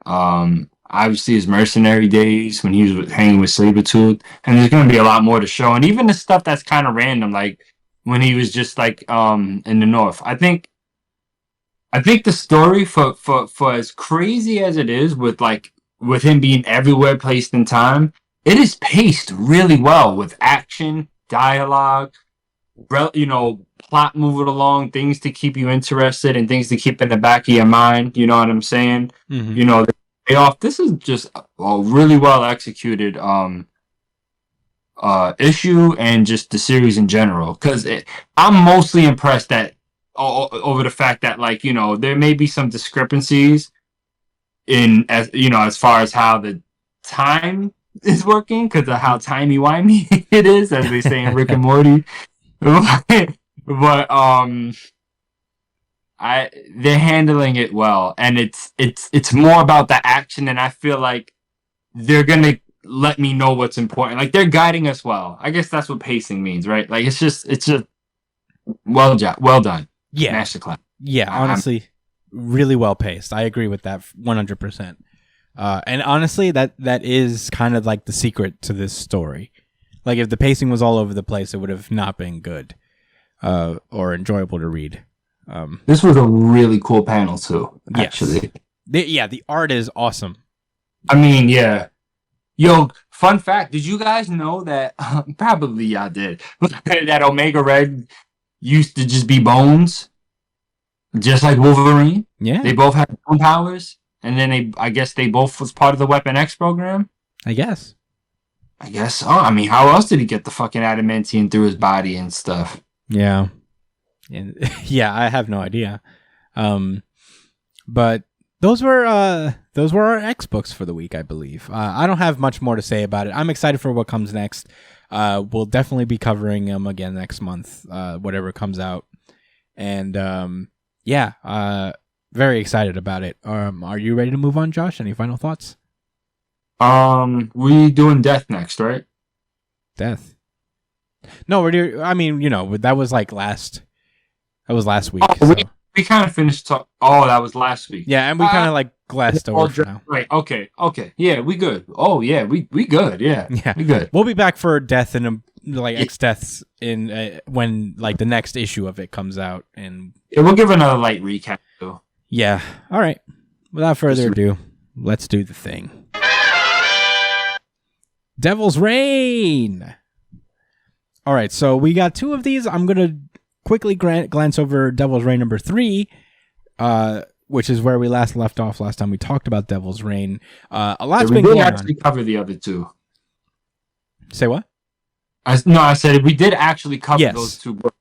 Obviously his mercenary days when he was hanging with Sabretooth, and there's going to be a lot more to show. And even the stuff that's kind of random, like when he was just like, in the North. I think the story for as crazy as it is with him being everywhere placed in time, it is paced really well with action, dialogue, plot moving along, things to keep you interested and things to keep in the back of your mind. You know what I'm saying? Mm-hmm. This is just a really well executed issue and just the series in general. Because I'm mostly impressed that over the fact that there may be some discrepancies as far as how the time is working because of how timey-wimey it is, as they say in Rick and Morty. But they're handling it well, and it's more about the action, and I feel like they're gonna let me know what's important. Like they're guiding us well. I guess that's what pacing means, right? Like it's just well done. Yeah, masterclass. Yeah, honestly, really well paced. I agree with that 100%. And honestly, that is kind of like the secret to this story. Like if the pacing was all over the place, it would have not been good or enjoyable to read. This was a really cool panel too, actually. Yes. The art is awesome. I mean, yeah. Yo, fun fact, did you guys know that, probably y'all did, that Omega Red used to just be bones? Just like Wolverine? Yeah. They both had bone powers, and then I guess they both was part of the Weapon X program? I guess so. I mean, how else did he get the fucking adamantium through his body and stuff? Yeah. And I have no idea. But those were our X books for the week, I believe. I don't have much more to say about it. I'm excited for what comes next. We'll definitely be covering them again next month, whatever comes out. And very excited about it. Are you ready to move on, Josh? Any final thoughts? We doing Death next, right? Death. No, that was like last. That was last week. Oh, we kind of finished that was last week. Yeah, and we kind of like glassed over for now. Right. Okay. Yeah, we good. Oh yeah, we good. Yeah, we good. We'll be back for Death and X Deaths in when like the next issue of it comes out, and we'll give another light recap too. Yeah. All right. Without further ado, let's do the thing. Devil's Reign. All right, so we got two of these. I'm gonna quickly glance over Devil's Reign number 3, which is where we left off last time we talked about Devil's Reign. A lot's been going on. We did actually cover the other two. Say what? I said we did actually cover Yes. those two books.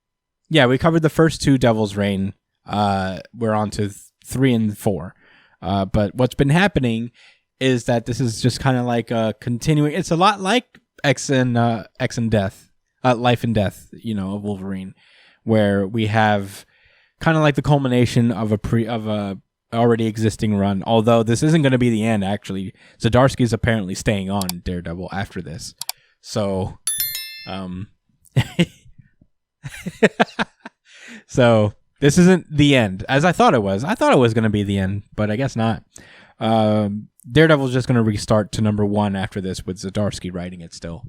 Yeah, we covered the first two Devil's Reign. We're on to 3 and 4. But what's been happening is that this is just kind of like a continuing. It's a lot like X and Death, Life and Death, of Wolverine, where we have kind of like the culmination of a already existing run. Although this isn't going to be the end. Actually, Zdarsky's apparently staying on Daredevil after this. So, so this isn't the end, as I thought it was. I thought it was going to be the end, but I guess not. Daredevil's just going to restart to number 1 after this with Zdarsky writing it still.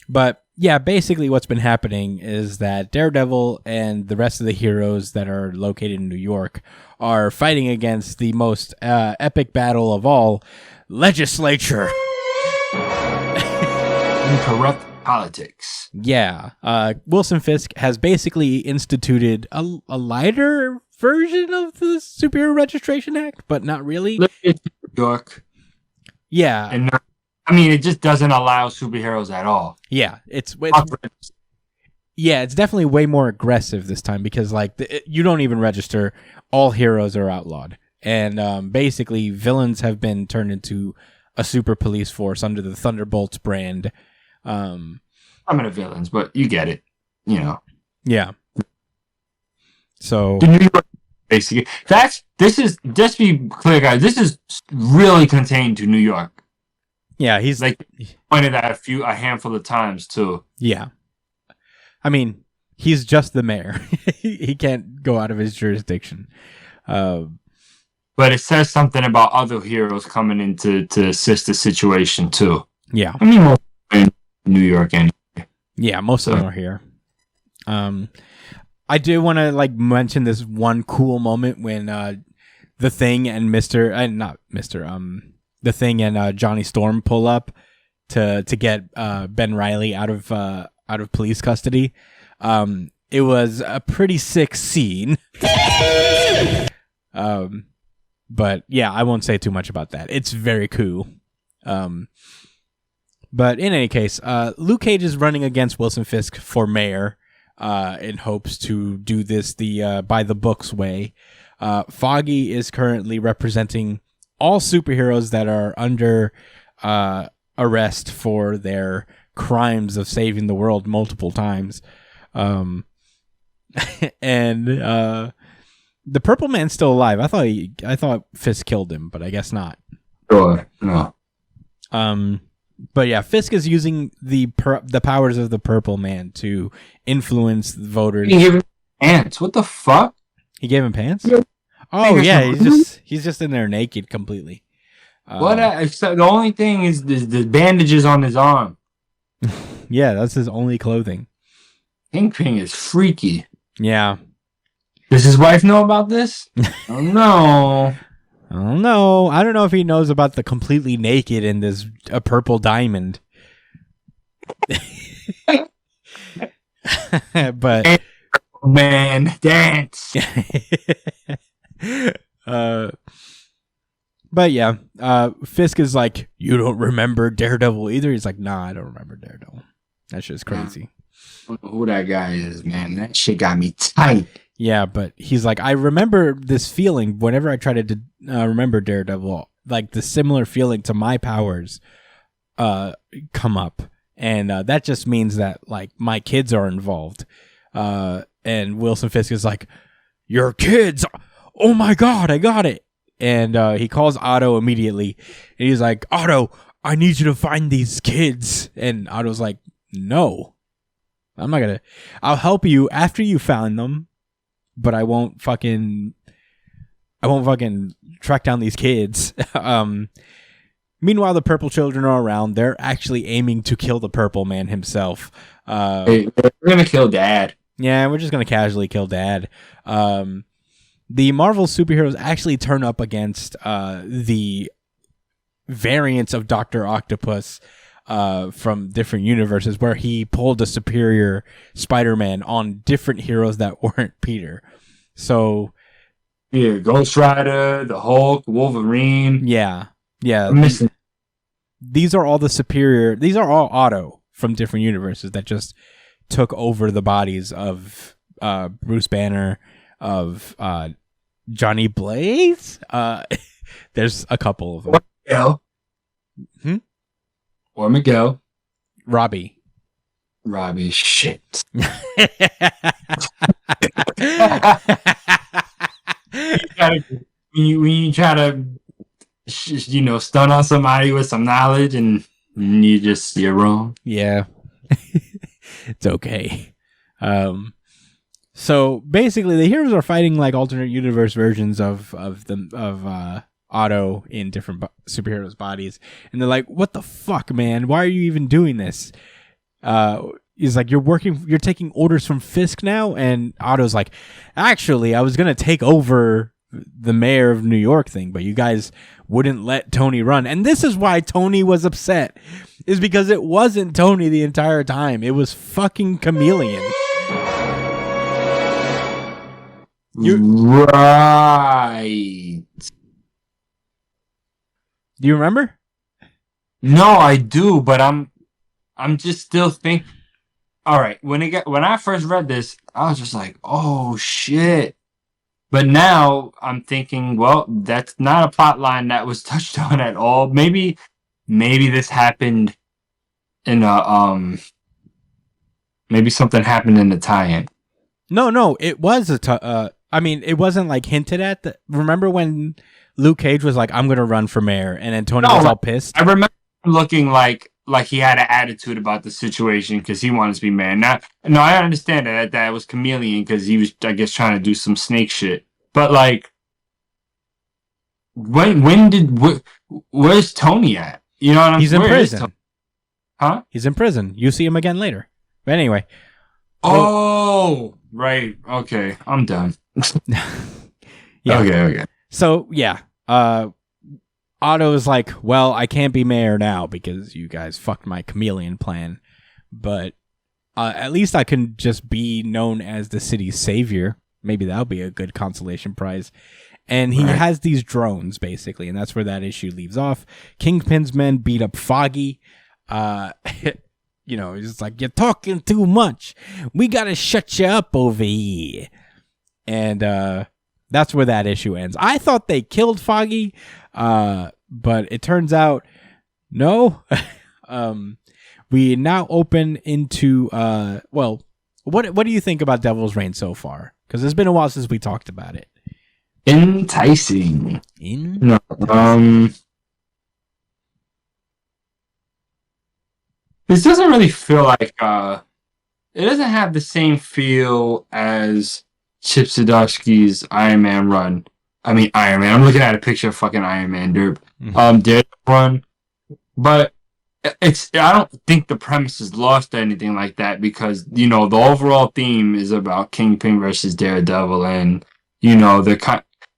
But yeah, basically what's been happening is that Daredevil and the rest of the heroes that are located in New York are fighting against the most epic battle of all, legislature. Corrupt politics. Yeah. Wilson Fisk has basically instituted a lighter version of the Superhero Registration Act, but not really. It's New York. Yeah. And it just doesn't allow superheroes at all. Yeah. It's definitely way more aggressive this time because you don't even register. All heroes are outlawed. And basically villains have been turned into a super police force under the Thunderbolts brand. I'm into villains, but you get it. Yeah. So the New York, basically, this is just to be clear, guys. This is really contained to New York. Yeah, he's pointed out a handful of times too. Yeah, I mean, he's just the mayor. He can't go out of his jurisdiction. But it says something about other heroes coming in to assist the situation too. Yeah, I mean, most in New York anyway. Yeah, most of them are here. I do want to mention this one cool moment when the Thing and the Thing and Johnny Storm pull up to get Ben Reilly out of police custody. It was a pretty sick scene. But yeah, I won't say too much about that. It's very cool. But in any case, Luke Cage is running against Wilson Fisk for mayor in hopes to do this the by the books way. Foggy is currently representing all superheroes that are under arrest for their crimes of saving the world multiple times. And the Purple Man's still alive. I thought Fisk killed him, but I guess not. Sure, no. But yeah, Fisk is using the powers of the Purple Man to influence voters. He gave him pants. What the fuck? He gave him pants? Yeah. Oh yeah, he's just in there naked completely. The only thing is the bandages on his arm. Yeah, that's his only clothing. Kingpin is freaky. Yeah. Does his wife know about this? Oh no. I don't know. I don't know if he knows about the completely naked in this a purple diamond. But man, dance. But yeah, Fisk is like, you don't remember Daredevil either? He's like, nah, I don't remember Daredevil. That's just crazy. I don't know who that guy is, man. That shit got me tight. Yeah, but he's like, I remember this feeling whenever I try to remember Daredevil, like the similar feeling to my powers come up. And that just means that like my kids are involved. And Wilson Fisk is like, your kids? Oh my God, I got it. And he calls Otto immediately. And he's like, Otto, I need you to find these kids. And Otto's like, no, I'm not going to. I'll help you after you found them. But I won't fucking track down these kids. Meanwhile, the Purple Children are around. They're actually aiming to kill the Purple Man himself. Hey, we're gonna kill Dad. Yeah, we're just gonna casually kill Dad. The Marvel superheroes actually turn up against the variants of Dr. Octopus from different universes, where he pulled a superior Spider-Man on different heroes that weren't Peter. So yeah, Ghost Rider, the Hulk, Wolverine. Yeah. I'm missing. these are all the superior. These are all Otto from different universes that just took over the bodies of Bruce Banner, of Johnny Blaze. There's a couple of them. Miguel. Or Miguel. Robbie. Shit. When you try to, stun on somebody with some knowledge and you're wrong. Yeah. It's okay. So basically the heroes are fighting like alternate universe versions of Otto in different superheroes' bodies, and they're like, "What the fuck, man? Why are you even doing this?" He's like, "You're taking orders from Fisk now," and Otto's like, "Actually, I was gonna take over the mayor of New York thing, but you guys wouldn't let Tony run." And this is why Tony was upset, is because it wasn't Tony the entire time. It was fucking Chameleon. Right. Do you remember? No, I do, but I'm just still thinking. All right, when I first read this, I was just like, "Oh shit!" But now I'm thinking, well, that's not a plot line that was touched on at all. Maybe this happened in maybe something happened in the tie-in. No, it was I mean, it wasn't like hinted at. Remember when Luke Cage was like, "I'm gonna run for mayor," and then Tony was all pissed? I remember looking like he had an attitude about the situation because he wanted to be mayor. Now, no, I understand that was Chameleon because he was, I guess, trying to do some snake shit. But like, where's Tony at? You know what I'm saying? He's in prison. Huh? He's in prison. You see him again later. But anyway. Oh, right. Okay, I'm done. Yeah. Okay. So yeah, Otto is like, "Well, I can't be mayor now because you guys fucked my Chameleon plan, but at least I can just be known as the city's savior. Maybe that'll be a good consolation prize." And he has these drones basically, and that's where that issue leaves off. Kingpin's men beat up Foggy. He's just like, "You're talking too much. We gotta shut you up over here." And that's where that issue ends. I thought they killed Foggy, but it turns out no. We now open into what do you think about Devil's Reign so far? Because it's been a while since we talked about it. Enticing. No, this doesn't really feel like it doesn't have the same feel as Chip Zdarsky's Iron Man run. I mean Iron Man. I'm looking at a picture of fucking Iron Man derp. Daredevil run. But I don't think the premise is lost or anything like that because, the overall theme is about Kingpin versus Daredevil and,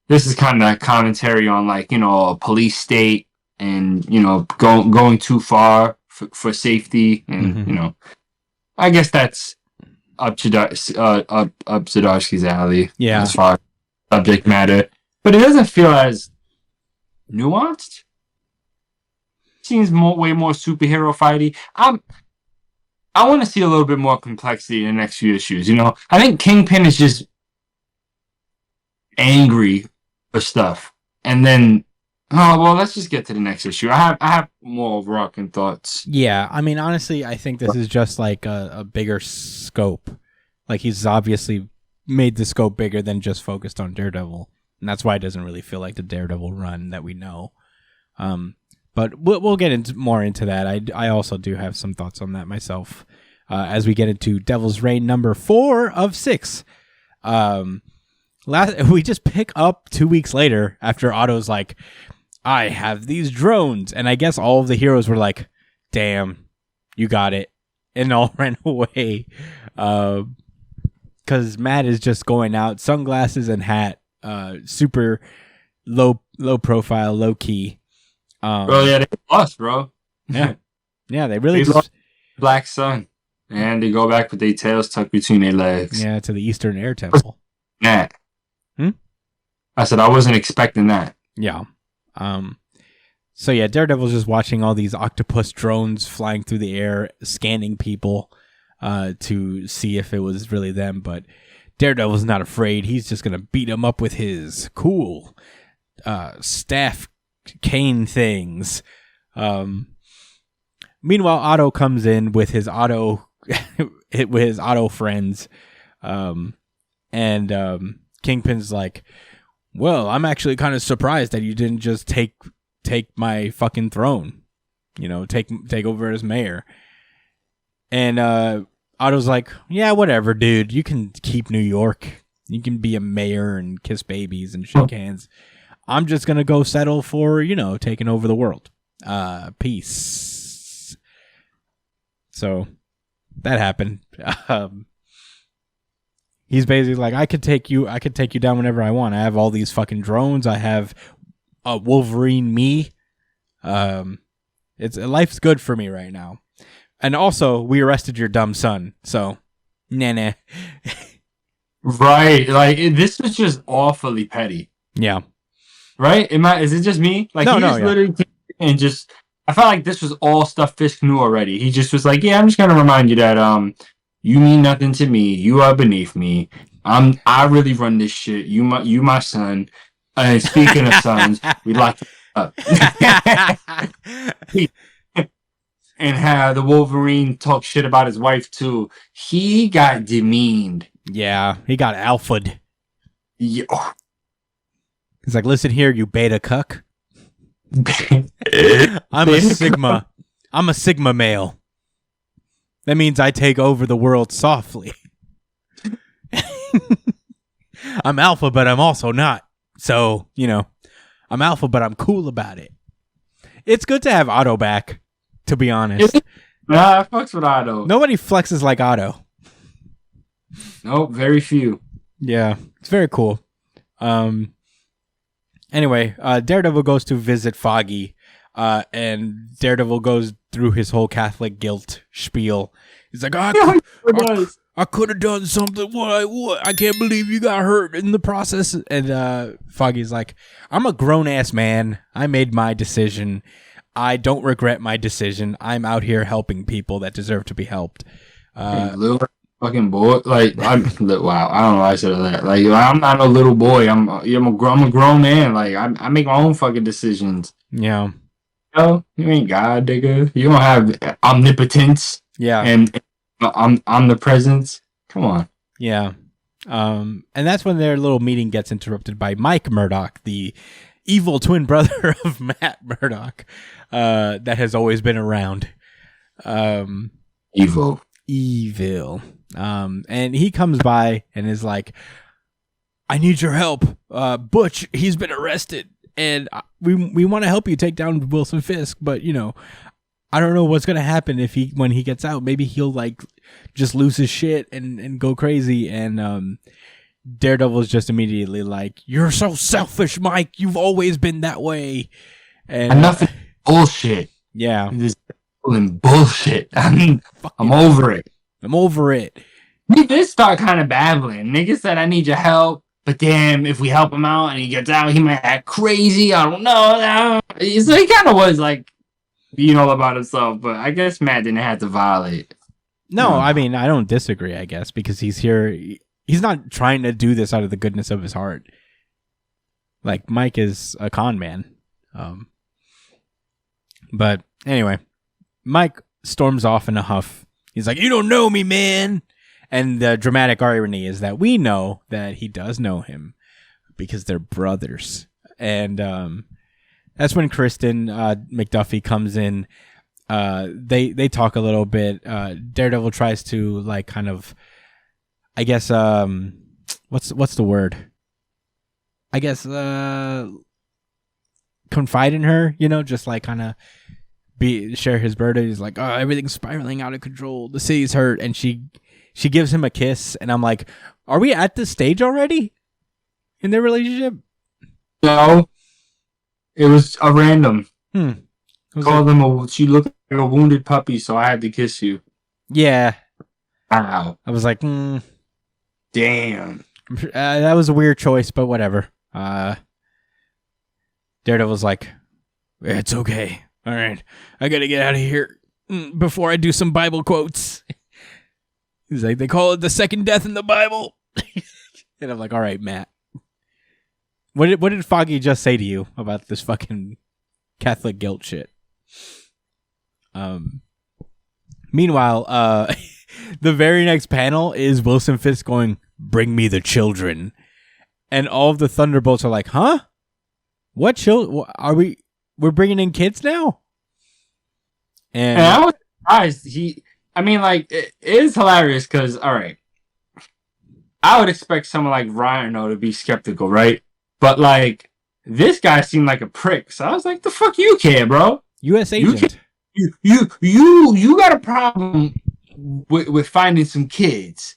this is kind of a commentary on like, a police state and, going too far for safety and, I guess that's up Zdarsky's alley as far as subject matter. But it doesn't feel as nuanced. Seems way more superhero fighty. I want to see a little bit more complexity in the next few issues. I think Kingpin is just angry for stuff, and then let's just get to the next issue. I have more overarching thoughts. Yeah, I mean, honestly, I think this is just like a bigger scope. Like he's obviously made the scope bigger than just focused on Daredevil, and that's why it doesn't really feel like the Daredevil run that we know. But we'll get more into that. I also do have some thoughts on that myself as we get into Devil's Reign number 4 of 6. We just pick up 2 weeks later after Otto's like, "I have these drones," and I guess all of the heroes were like, "Damn, you got it," and all ran away. Because Matt is just going out, sunglasses and hat, super low profile, low key. They lost, bro. Yeah, they really lost Black Sun, and they go back with their tails tucked between their legs. Yeah, to the Eastern Air Temple. I said I wasn't expecting that. Yeah. So yeah, Daredevil's just watching all these octopus drones flying through the air, scanning people to see if it was really them. But Daredevil's not afraid. He's just gonna beat them up with his cool staff cane things. Meanwhile, Otto comes in with his Otto friends, and Kingpin's like, "Well, I'm actually kind of surprised that you didn't just take my fucking throne, take over as mayor." And Otto's like, "Yeah, whatever, dude. You can keep New York. You can be a mayor and kiss babies and shake hands. I'm just gonna go settle for, taking over the world. Peace." So that happened. He's basically like, I could take you down whenever I want. I have all these fucking drones. I have a Wolverine me. Life's good for me right now. And also, we arrested your dumb son. So, nah. Right. Like, this was just awfully petty. Yeah. Right? Is it just me? Like, literally and just, I felt like this was all stuff Fisk knew already. He just was like, yeah, I'm just going to remind you that, you mean nothing to me. You are beneath me. I really run this shit. You my son. And speaking of sons, we like up. And how the Wolverine talked shit about his wife too. He got demeaned. Yeah, he got alphaed. Yeah. He's like, listen here, you beta cuck. I'm a Sigma male. That means I take over the world softly. I'm alpha, but I'm also not. So, I'm alpha, but I'm cool about it. It's good to have Otto back, to be honest. Nah, I fucks with Otto. Nobody flexes like Otto. Nope, very few. Yeah, it's very cool. Anyway, Daredevil goes to visit Foggy, and Daredevil goes through his whole Catholic guilt spiel. He's like, I could have done something. What? I can't believe you got hurt in the process. And Foggy's like, I'm a grown-ass man. I made my decision. I don't regret my decision. I'm out here helping people that deserve to be helped. Little fucking boy. Like, wow. I don't know why I said that. Like, I'm not a little boy. I'm a grown man. Like, I make my own fucking decisions. Yeah. You ain't God, nigga. You don't have omnipotence. Yeah. And omnipresence. Come on. Yeah. And that's when their little meeting gets interrupted by Mike Murdock, the evil twin brother of Matt Murdock, that has always been around. Evil. And he comes by and is like, I need your help. Butch, he's been arrested. And we want to help you take down Wilson Fisk, but I don't know what's gonna happen when he gets out. Maybe he'll like just lose his shit and go crazy. And Daredevil's just immediately like, "You're so selfish, Mike. You've always been that way." And enough bullshit. Yeah, this bullshit. I'm over it. I'm over it. We did start kind of babbling. Nigga said, "I need your help." But damn, if we help him out and he gets out, he might act crazy. I don't know. So he kind of was like, all about himself. But I guess Matt didn't have to violate. No, I mean, I don't disagree, I guess, because he's here. He's not trying to do this out of the goodness of his heart. Like, Mike is a con man. But anyway, Mike storms off in a huff. He's like, you don't know me, man. And the dramatic irony is that we know that he does know him because they're brothers. And that's when Kristen McDuffie comes in. They talk a little bit. Daredevil tries to like kind of, I guess, what's the word? I guess confide in her, just like kind of share his burden. He's like, oh, everything's spiraling out of control. The city's hurt, and she gives him a kiss, and I'm like, are we at this stage already in their relationship? No, it was a random. Called him she looked like a wounded puppy, so I had to kiss you. Yeah. Wow. I was like, damn. That was a weird choice, but whatever. Daredevil's like, It's okay. All right. I got to get out of here before I do some Bible quotes. He's like, they call it the second death in the Bible. And I'm like, all right, Matt. What did Foggy just say to you about this fucking Catholic guilt shit? Meanwhile, the very next panel is Wilson Fisk going, "Bring me the children," and all of the Thunderbolts are like, "Huh? What children? Are we? We're bringing in kids now?" And I was surprised. It is hilarious because, all right, I would expect someone like Rhino to be skeptical, right? But like, this guy seemed like a prick, so I was like, "The fuck you care, bro? U.S. agent." You got a problem with finding some kids,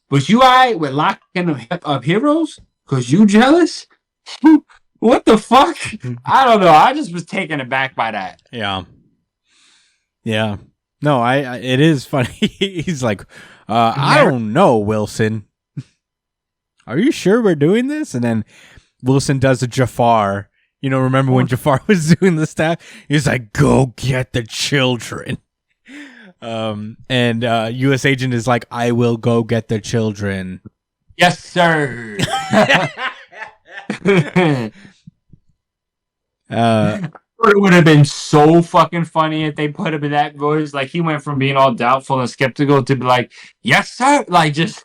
but you alright with locking up heroes because you jealous? What the fuck? I don't know. I just was taken aback by that. Yeah. No, I it is funny. He's like, I don't know, Wilson. Are you sure we're doing this? And then Wilson does a Jafar. You know, remember when Jafar was doing the staff? He's like, "Go get the children." And U.S. agent is like, "I will go get the children." Yes, sir. It would have been so fucking funny if they put him in that voice. Like, he went from being all doubtful and skeptical to be like, "Yes, sir." Like, just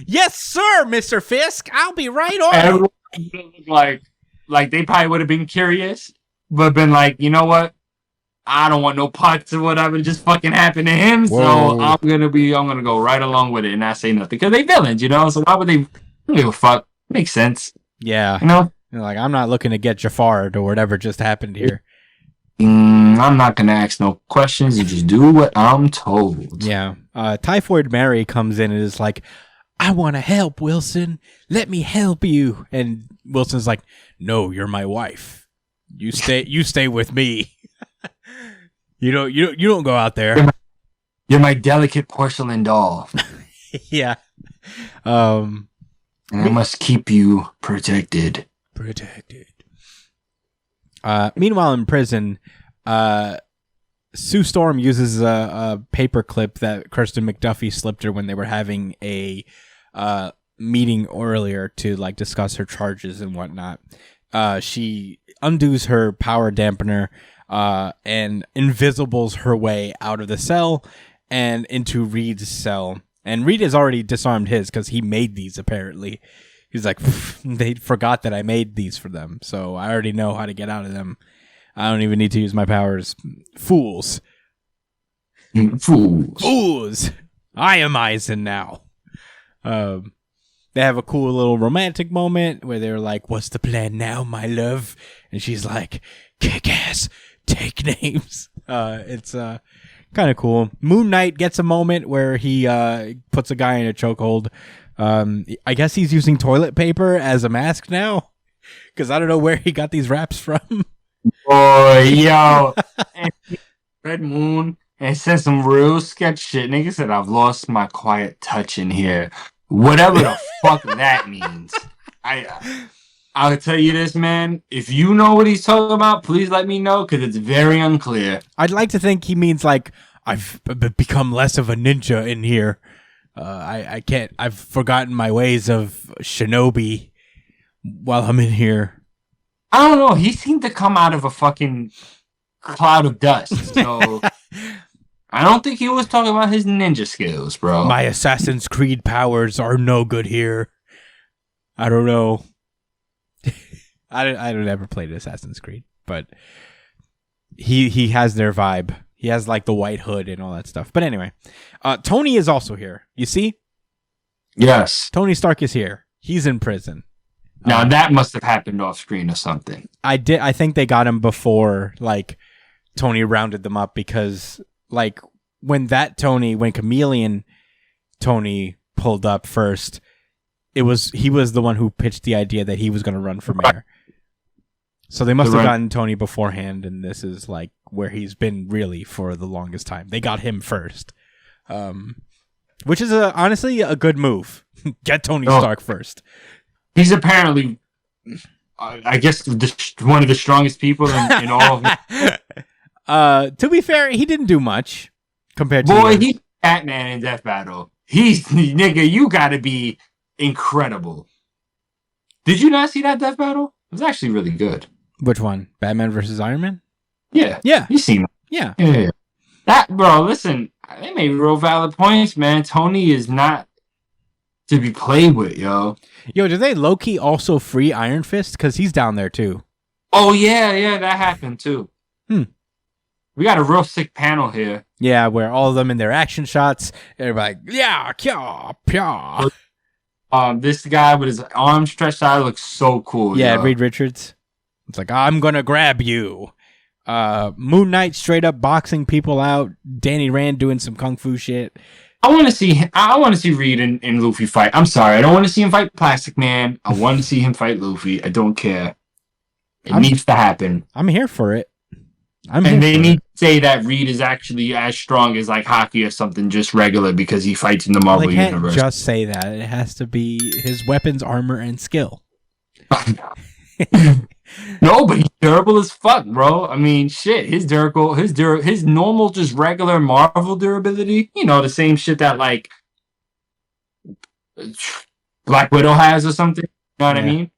"Yes, sir, Mr. Fisk. I'll be right on." Everyone like they probably would have been curious, but been like, "You know what? I don't want no parts of whatever just fucking happened to him." Whoa. So I'm gonna go right along with it and not say nothing because they villains, you know. So why would they? I don't give a fuck. Makes sense, Yeah. you know. You're like, I'm not looking to get Jafar or whatever just happened here. I'm not gonna ask no questions. You just do what I'm told. Yeah. Typhoid Mary comes in and is like, "I want to help, Wilson. Let me help you." And Wilson's like, "No, you're my wife. You stay with me. You don't go out there." You're my delicate porcelain doll, Yeah. and I must keep you protected. Meanwhile, in prison, Sue Storm uses a paper clip that Kirsten McDuffie slipped her when they were having a meeting earlier to like discuss her charges and whatnot. She undoes her power dampener and invisibles her way out of the cell and into Reed's cell. And Reed has already disarmed his because he made these apparently. He's like, "They forgot that I made these for them, so I already know how to get out of them. I don't even need to use my powers." Fools. Fools. I am Eisen now. They have a cool little romantic moment where they're like, "What's the plan now, my love?" And she's like, "Kick ass, take names." It's kind of cool. Moon Knight gets a moment where he puts a guy in a chokehold. I guess he's using toilet paper as a mask now, because I don't know where he got these wraps from. Boy, yo. Red Moon and said some real sketch shit. Nigga said, "I've lost my quiet touch in here." Whatever the fuck that means. I'll tell you this, man. If you know what he's talking about, please let me know, because it's very unclear. I'd like to think he means like, I've become less of a ninja in here. I can't. I've forgotten my ways of shinobi while I'm in here. I don't know. He seemed to come out of a fucking cloud of dust. So I don't think he was talking about his ninja skills, bro. My Assassin's Creed powers are no good here. I don't know. I don't ever played Assassin's Creed, but he has their vibe. He has like the white hood and all that stuff. But anyway, Tony is also here. You see? Yes. Tony Stark is here. He's in prison. Now that must have happened off screen or something. I think they got him before like Tony rounded them up, because like when Chameleon Tony pulled up first, he was the one who pitched the idea that he was going to run for mayor. So they must have gotten Tony beforehand, and this is like where he's been really for the longest time. They got him first, which is honestly a good move. Get Tony Stark first. He's apparently I guess one of the strongest people in all of. To be fair, he didn't do much compared to Boy, he's Batman in Death Battle. He's nigga. You gotta be incredible. Did you not see that Death Battle? It was actually really good. Which one? Batman versus Iron Man? Yeah. Yeah. You seen it. Yeah. Yeah. That, bro, listen, they made real valid points, man. Tony is not to be played with, yo. Yo, did they low-key also free Iron Fist? Because he's down there, too. Oh, yeah, that happened, too. We got a real sick panel here. Yeah, where all of them in their action shots, they're like, yeah, kya, pya. This guy with his arms stretched out looks so cool. Yeah, yo. Reed Richards. It's like, I'm gonna grab you. Moon Knight straight up boxing people out. Danny Rand doing some kung fu shit. I want to see Reed and Luffy fight. I'm sorry, I don't want to see him fight Plastic Man. I want to see him fight Luffy. I don't care. It needs to happen. I'm here for it. And they need to say that Reed is actually as strong as like Hockey or something, just regular, because he fights in the Marvel they can't universe. just say that. It has to be his weapons, armor, and skill. No, but he's durable as fuck, bro. I mean, shit. His normal, just regular Marvel durability. You know, the same shit that like Black Widow has or something. You know what I mean?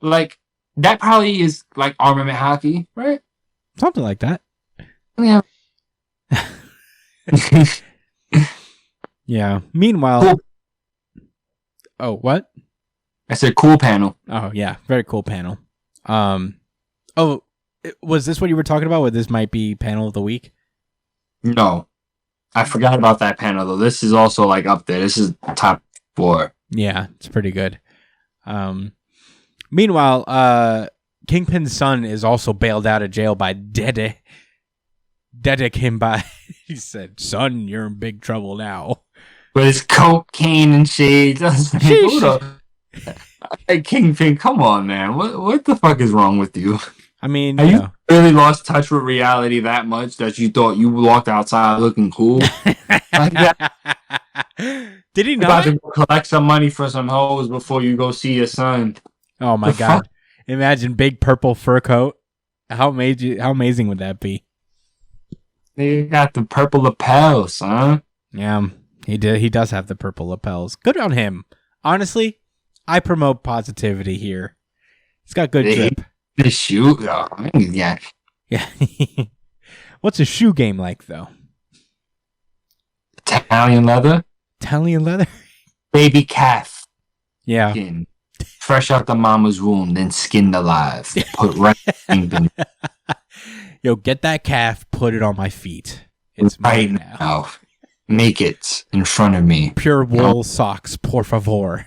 Like that probably is like armament Hockey, right? Something like that. Yeah. Yeah. Meanwhile. Cool. Oh, what? I said cool panel. Oh, yeah. Very cool panel. Oh, was this what you were talking about? Where this might be panel of the week? No. I forgot about that panel though. This is also like up there. This is top 4. Yeah, it's pretty good. Meanwhile, Kingpin's son is also bailed out of jail by Dede. Dede came by. He said, "Son, you're in big trouble now." With his cocaine and shades. I was like, who the... Hey, Kingpin, come on, man. What the fuck is wrong with you? I mean, have you really lost touch with reality that much that you thought you walked outside looking cool? Like that? Did he You're not? about to go collect some money for some hoes before you go see your son. Oh my god! Imagine big purple fur coat. How amazing would that be? They got the purple lapels, huh? Yeah, he did. He does have the purple lapels. Good on him. Honestly, I promote positivity here. He's got good drip. The shoe, yeah. Yeah. What's a shoe game like though? Italian leather. Italian leather. Baby calf. Yeah. Skin. Fresh out the mama's womb, then skinned alive. Put right in. Yo, get that calf, put it on my feet. It's right mine now. now. Make it in front of me. Pure wool socks, por favor.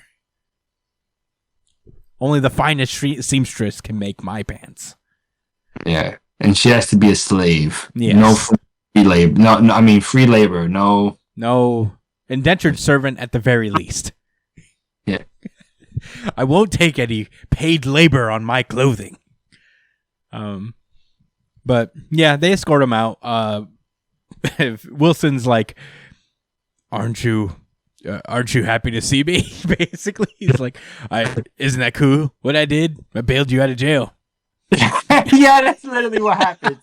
Only the finest seamstress can make my pants. Yeah, and she has to be a slave. Yes. No free labor. No, I mean free labor. No indentured servant at the very least. Yeah. I won't take any paid labor on my clothing. But yeah, they escort him out. Wilson's like, "Aren't you happy to see me?" Basically, he's like, "Isn't that cool? What I did? I bailed you out of jail." Yeah, that's literally what happens.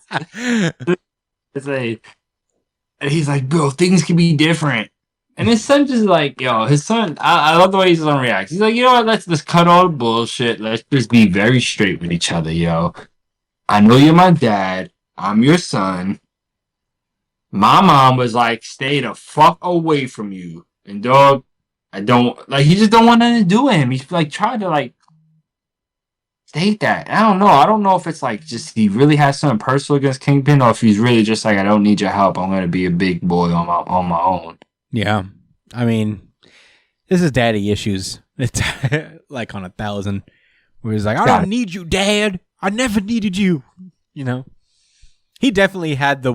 And he's like, "Bro, things can be different." And his son just like, his son, I love the way his son reacts. He's like, you know what, let's just cut all the bullshit. Let's just be very straight with each other, yo. I know you're my dad. I'm your son. My mom was like, stay the fuck away from you. And dog, he just don't want nothing to do with him. He's like, trying to like, state that. I don't know. I don't know if it's like just he really has something personal against Kingpin or if he's really just like, I don't need your help. I'm going to be a big boy on my own. Yeah. I mean, this is daddy issues. It's like on 1,000. Where he's like, I don't need you, Dad. I never needed you. You know? He definitely had the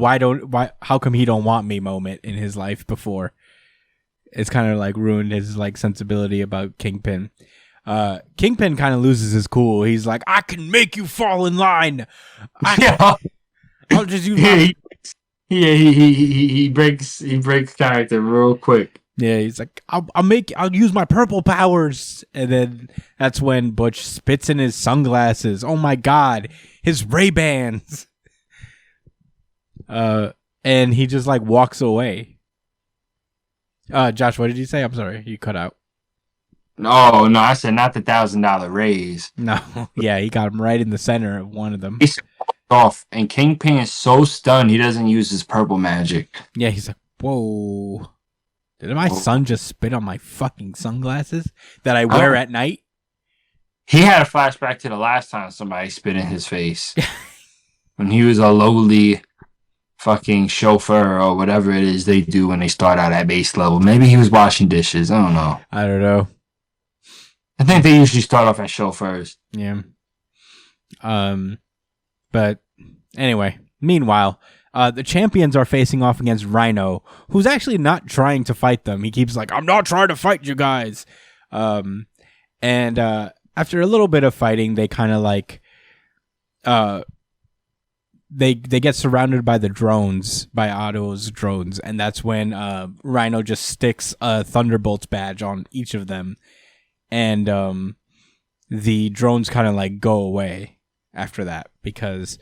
how come he don't want me moment in his life before. It's kind of like ruined his like sensibility about Kingpin. Kingpin kind of loses his cool. He's like, I can make you fall in line. I'll just use he breaks character real quick. Yeah, he's like, I'll use my purple powers. And then that's when Butch spits in his sunglasses. Oh my God, his Ray-Bans. And he just like walks away. Josh, what did you say? I'm sorry, you cut out. No, I said not the $1,000 raise. No, yeah, he got him right in the center of one of them. He's off, and Kingpin is so stunned he doesn't use his purple magic. Yeah, he's like, whoa. Did my son just spit on my fucking sunglasses that I wear at night? He had a flashback to the last time somebody spit in his face. When he was a lowly fucking chauffeur or whatever it is they do when they start out at base level. Maybe he was washing dishes. I don't know. I don't know. I think they usually start off as chauffeurs. Yeah. But anyway, meanwhile, the champions are facing off against Rhino, who's actually not trying to fight them. He keeps like, I'm not trying to fight you guys. And after a little bit of fighting, they kind of like, they get surrounded by the drones, by Otto's drones. And that's when Rhino just sticks a Thunderbolts badge on each of them. And the drones kind of like go away after that because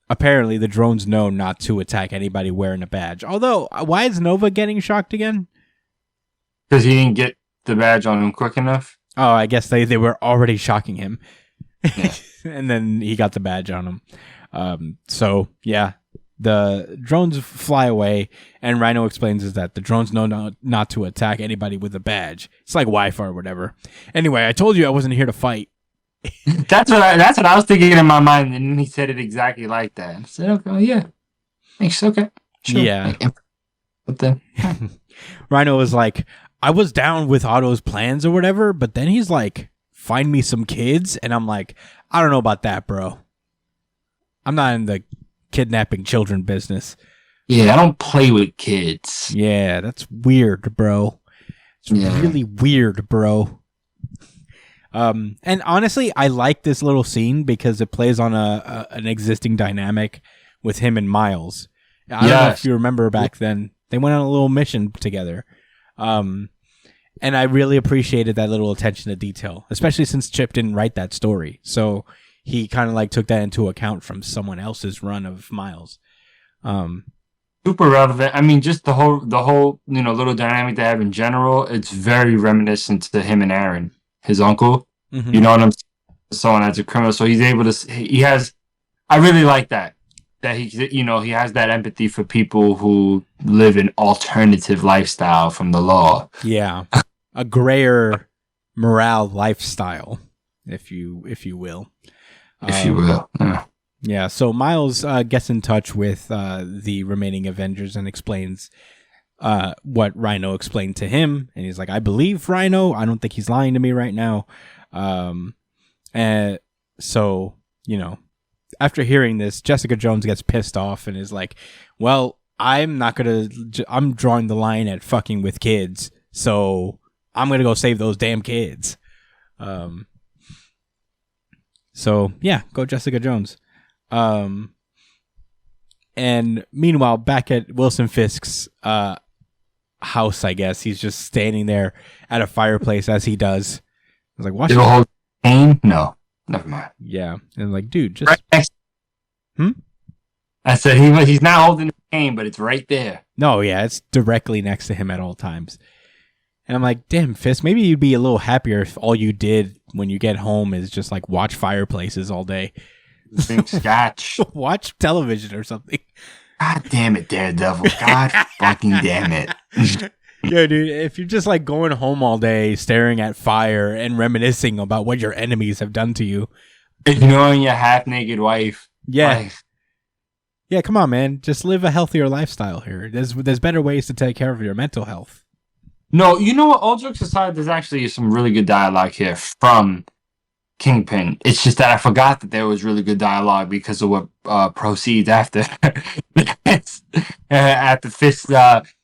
apparently the drones know not to attack anybody wearing a badge. Although, why is Nova getting shocked again? Because he didn't get the badge on him quick enough. Oh, I guess they were already shocking him. Yeah. And then he got the badge on him. So, yeah. The drones fly away, and Rhino explains is that the drones know not to attack anybody with a badge. It's like Wi-Fi or whatever. Anyway, I told you I wasn't here to fight. That's what I was thinking in my mind, and then he said it exactly like that. I said, okay, yeah. Thanks, okay. Sure. Yeah. But then Rhino was like, I was down with Otto's plans or whatever, but then he's like, find me some kids, and I'm like, I don't know about that, bro. I'm not in the kidnapping children business. Yeah, I don't play with kids. Yeah, that's weird, bro. It's really weird, bro. And honestly, I like this little scene because it plays on an existing dynamic with him and Miles. I don't know if you remember back then, they went on a little mission together. And I really appreciated that little attention to detail, especially since Chip didn't write that story. So he kind of like took that into account from someone else's run of Miles. Super relevant. I mean, just the whole little dynamic they have in general. It's very reminiscent to him and Aaron, his uncle. Mm-hmm. You know what I'm saying? So on as a criminal, so he's able to. He has. I really like that he has that empathy for people who live an alternative lifestyle from the law. Yeah, a grayer morale lifestyle, if you will. If you will. Yeah. Yeah, so Miles gets in touch with the remaining Avengers and explains what Rhino explained to him. And he's like, I believe Rhino. I don't think he's lying to me right now. And so, after hearing this, Jessica Jones gets pissed off and is like, well, I'm drawing the line at fucking with kids. So I'm going to go save those damn kids. So yeah, go Jessica Jones. And meanwhile, back at Wilson Fisk's house, I guess he's just standing there at a fireplace as he does. I was like, watch it. Pain? No, never mind. Yeah, and like, dude, just right next. I said he's not holding the cane, but it's right there. No, yeah, it's directly next to him at all times. And I'm like, damn, Fisk, maybe you'd be a little happier if all you did when you get home is just like watch fireplaces all day. Drink scotch. Watch television or something. God damn it, Daredevil. God fucking damn it. Yeah, dude, if you're just like going home all day staring at fire and reminiscing about what your enemies have done to you. Ignoring your half-naked wife. Yeah. Yeah, come on, man. Just live a healthier lifestyle here. There's better ways to take care of your mental health. No, you know what? All jokes aside, there's actually some really good dialogue here from Kingpin. It's just that I forgot that there was really good dialogue because of what proceeds after after Fisk's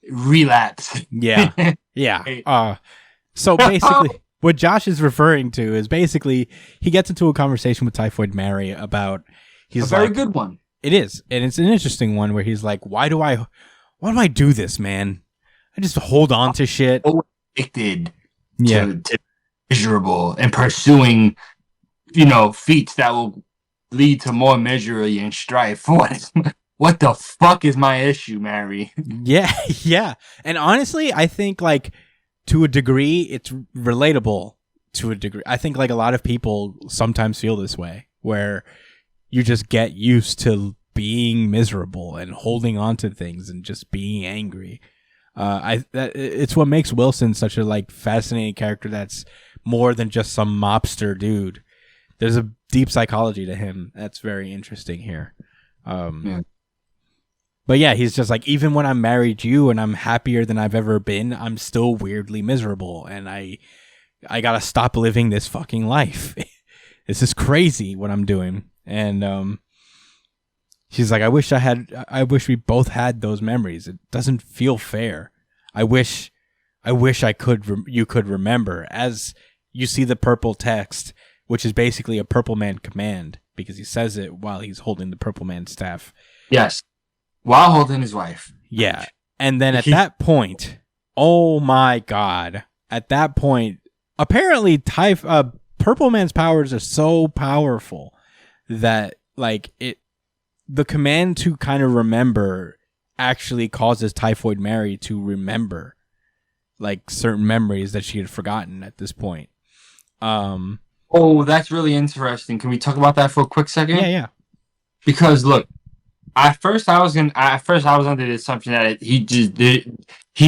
relapse. Yeah, yeah. So basically, what Josh is referring to is basically he gets into a conversation with Typhoid Mary about a very good one. It is, and it's an interesting one where he's like, "Why do I do this, man? I just hold on to shit. Addicted Yeah. to miserable and pursuing, feats that will lead to more misery and strife. What the fuck is my issue, Mary? Yeah, yeah. And honestly, I think like to a degree, it's relatable to a degree. I think like a lot of people sometimes feel this way, where you just get used to being miserable and holding on to things and just being angry. It's what makes Wilson such a like fascinating character. That's more than just some mobster dude. There's a deep psychology to him that's very interesting here. Yeah. But yeah, he's just like, even when I'm married to you and I'm happier than I've ever been, I'm still weirdly miserable, and I gotta stop living this fucking life. This is crazy what I'm doing. And she's like, I wish we both had those memories. It doesn't feel fair. I wish you could remember, as you see the purple text, which is basically a Purple Man command, because he says it while he's holding the Purple Man staff. Yes. While holding his wife. Yeah. And then at that point, oh my God, at that point, apparently Purple Man's powers are so powerful that like the command to kind of remember actually causes Typhoid Mary to remember like certain memories that she had forgotten at this point. Oh, that's really interesting. Can we talk about that for a quick second? Yeah. Because look, at first I was under the assumption that he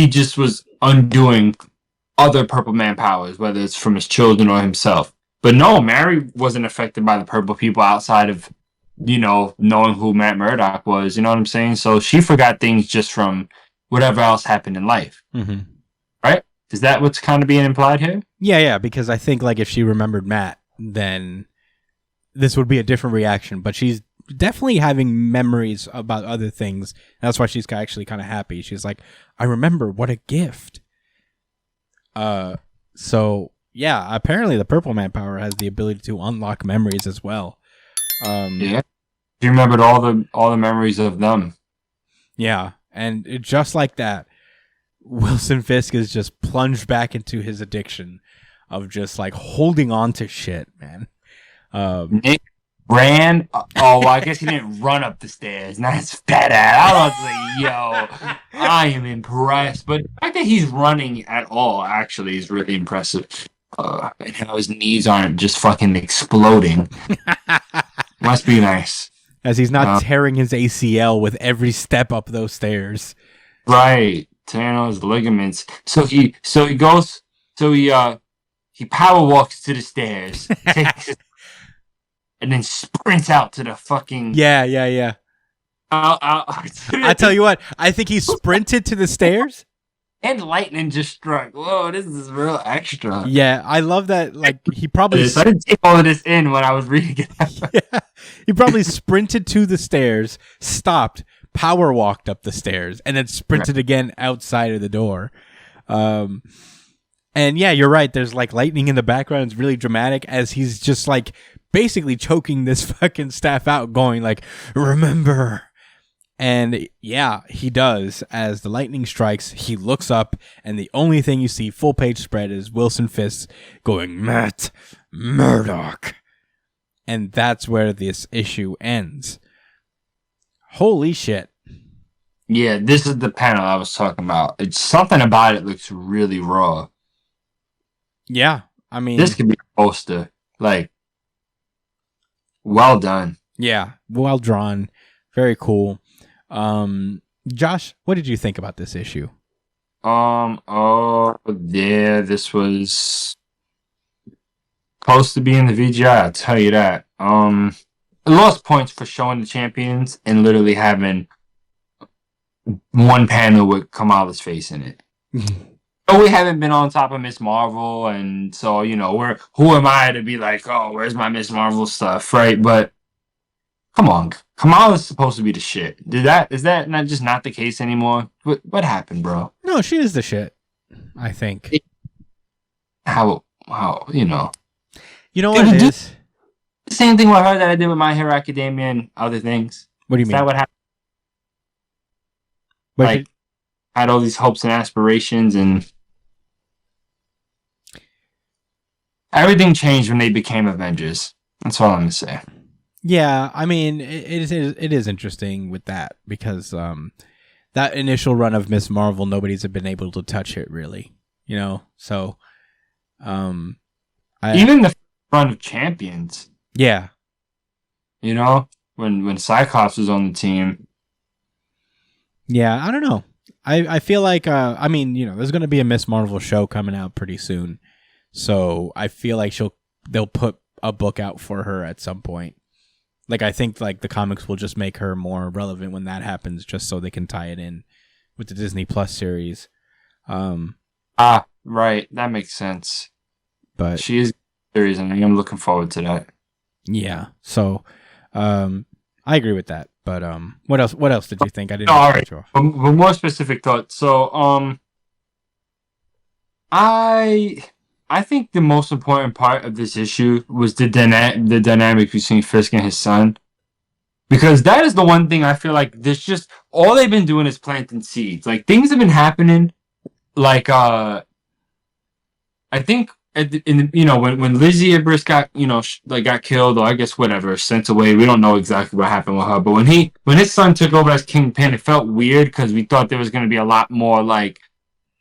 just was undoing other Purple Man powers, whether it's from his children or himself. But no, Mary wasn't affected by the purple people outside of, knowing who Matt Murdock was. You know what I'm saying? So she forgot things just from whatever else happened in life. Mm-hmm. Right? Is that what's kind of being implied here? Yeah, because I think like if she remembered Matt, then this would be a different reaction. But she's definitely having memories about other things. That's why she's actually kind of happy. She's like, I remember, what a gift. So yeah, apparently the Purple Man power has the ability to unlock memories as well. Yeah, she remembered all the memories of them. Yeah, and just like that, Wilson Fisk is just plunged back into his addiction of just like holding on to shit, man. Nick ran. I guess he didn't run up the stairs. That's fat ass. I was like, yo, I am impressed. But the fact that he's running at all actually is really impressive. And how his knees aren't just fucking exploding. Must be nice. As he's not tearing his ACL with every step up those stairs. Right. Tearing all his ligaments. So he power walks to the stairs. And then sprints out to the fucking... Yeah. I tell you what, I think he sprinted to the stairs. And lightning just struck. Whoa, this is real extra. Yeah, I love that. Like, he probably... I didn't take all of this in when I was reading it. Yeah, he probably sprinted to the stairs, stopped, power walked up the stairs, and then sprinted again outside of the door. And yeah, you're right. There's like lightning in the background. It's really dramatic as he's just like basically choking this fucking staff out, going like, remember. And yeah, he does. As the lightning strikes, he looks up, and the only thing you see full page spread is Wilson Fisk going, Matt Murdock. And that's where this issue ends. Holy shit. Yeah, this is the panel I was talking about. It's something about it looks really raw. Yeah, I mean, this could be a poster. Like, well done. Yeah, well drawn. Very cool. Josh, what did you think about this issue? This was supposed to be in the VGI, I'll tell you that. It lost points for showing the champions and literally having one panel with Kamala's face in it. So we haven't been on top of Miss Marvel, and so, who am I to be like, oh, where's my Miss Marvel stuff, right? But come on, Kamala's supposed to be the shit. Is that not the case anymore? What happened, bro? No, she is the shit, I think. How You know what it is? The same thing with her that I did with My Hero Academia and other things. What do you mean? Is that what happened? had all these hopes and aspirations, and everything changed when they became Avengers. That's all I'm gonna say. Yeah, I mean, it is interesting with that because that initial run of Miss Marvel, nobody's been able to touch it really, So, even the run of Champions, yeah, when Cyclops was on the team. Yeah, I don't know. I feel like there's going to be a Miss Marvel show coming out pretty soon, so I feel like they'll put a book out for her at some point. Like I think like the comics will just make her more relevant when that happens, just so they can tie it in with the Disney Plus series. Right, that makes sense. But she is series, and I'm looking forward to that. Yeah, so I agree with that. But what else did you think? I didn't. All right. But more specific thoughts. So I think the most important part of this issue was the dynamic between Fisk and his son, because that is the one thing I feel like there's just all they've been doing is planting seeds. Like things have been happening, like I think when Lizzie Ibris got got killed, or I guess whatever, sent away. We don't know exactly what happened with her, but when his son took over as Kingpin, it felt weird because we thought there was going to be a lot more like.